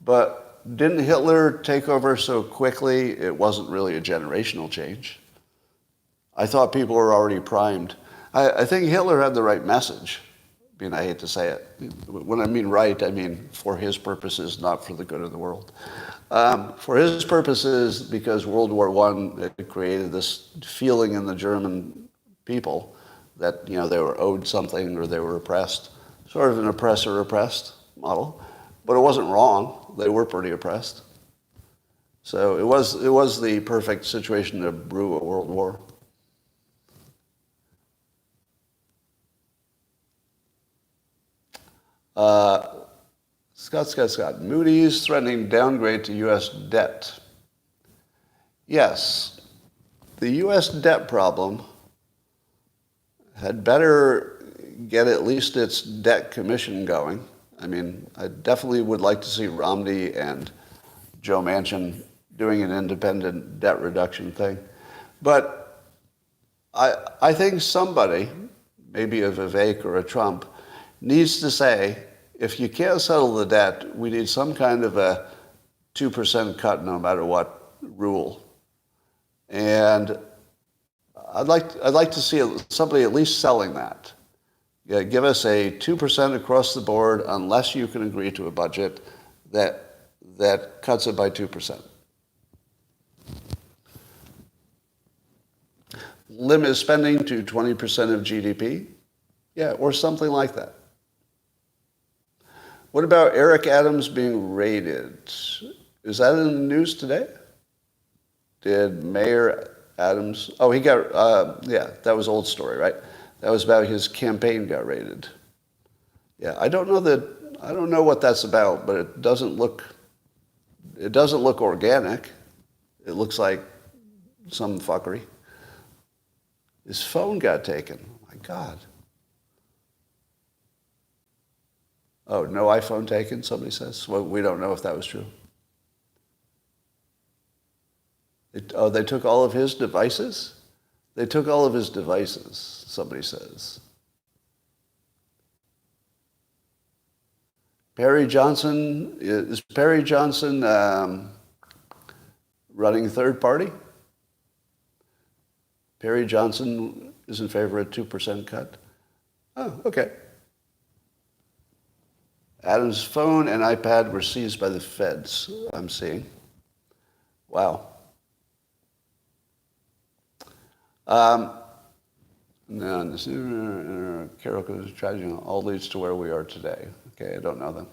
But didn't Hitler take over so quickly, it wasn't really a generational change? I thought people were already primed. I think Hitler had the right message. I mean, I hate to say it. When I mean right, I mean for his purposes, not for the good of the world. For his purposes, because World War I it created this feeling in the German people that, you know, they were owed something or they were oppressed. Sort of an oppressor-oppressed model. But it wasn't wrong. They were pretty oppressed. So it was the perfect situation to brew a world war. Scott. Moody's threatening downgrade to U.S. debt. Yes, the U.S. debt problem had better get at least its debt commission going. I mean, I definitely would like to see Romney and Joe Manchin doing an independent debt reduction thing. But I think somebody, maybe a Vivek or a Trump, needs to say, if you can't settle the debt, we need some kind of a 2% cut no matter what rule. And I'd like to see somebody at least selling that. Yeah, give us a 2% across the board unless you can agree to a budget that cuts it by 2%. Limit spending to 20% of GDP? Yeah, or something like that. What about Eric Adams being raided? Is that in the news today? Did Mayor Adams... Oh, he got... yeah, that was old story, right? That was about his campaign got raided. Yeah, I don't know what that's about, but it doesn't look organic. It looks like some fuckery. His phone got taken. Oh my God. Oh, no iPhone taken, somebody says. Well, we don't know if that was true. They took all of his devices? They took all of his devices, somebody says. Is Perry Johnson running third party? Perry Johnson is in favor of a 2% cut? Oh, okay. Adams' phone and iPad were seized by the feds, I'm seeing. Wow. No, Carol tragedy all leads to where we are today. Okay, I don't know them.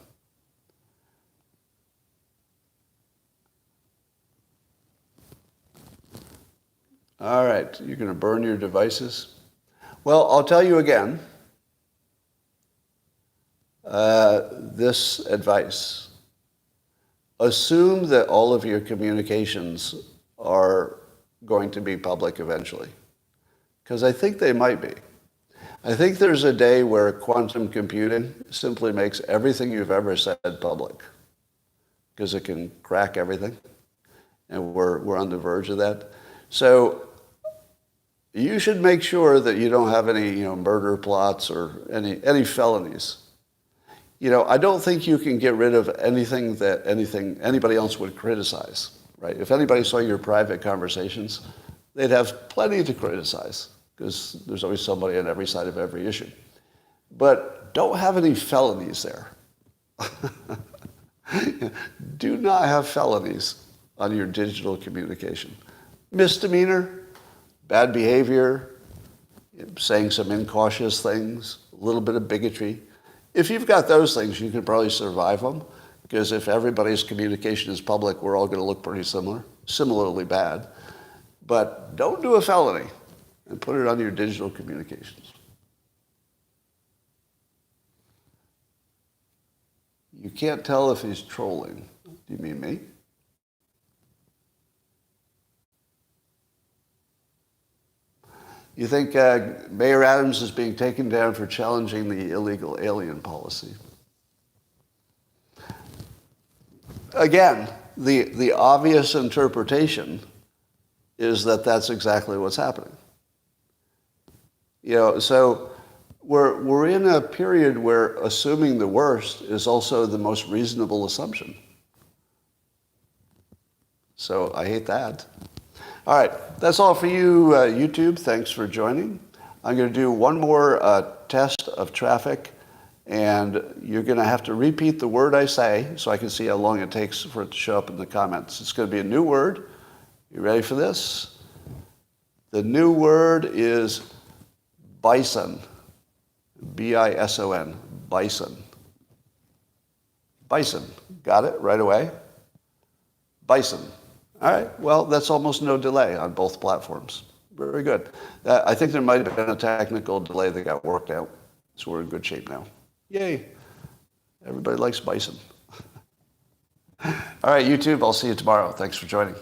All right, you're going to burn your devices? Well, I'll tell you again. This advice. Assume that all of your communications are going to be public eventually. Because I think they might be. I think there's a day where quantum computing simply makes everything you've ever said public. Because it can crack everything. And we're on the verge of that. So you should make sure that you don't have any, murder plots or any felonies. I don't think you can get rid of anything that anybody else would criticize, right? If anybody saw your private conversations, they'd have plenty to criticize because there's always somebody on every side of every issue. But don't have any felonies there. Do not have felonies on your digital communication. Misdemeanor, bad behavior, saying some incautious things, a little bit of bigotry. If you've got those things, you can probably survive them, because if everybody's communication is public, we're all going to look pretty similarly bad. But don't do a felony and put it on your digital communications. You can't tell if he's trolling. Do you mean me? You think Mayor Adams is being taken down for challenging the illegal alien policy? Again, the obvious interpretation is that that's exactly what's happening. So we're in a period where assuming the worst is also the most reasonable assumption. So I hate that. All right, that's all for you, YouTube. Thanks for joining. I'm going to do one more test of traffic, and you're going to have to repeat the word I say so I can see how long it takes for it to show up in the comments. It's going to be a new word. You ready for this? The new word is bison. B-I-S-O-N. Bison. Bison. Got it right away? Bison. All right. Well, that's almost no delay on both platforms. Very good. I think there might have been a technical delay that got worked out. So we're in good shape now. Yay. Everybody likes bison. All right, YouTube, I'll see you tomorrow. Thanks for joining.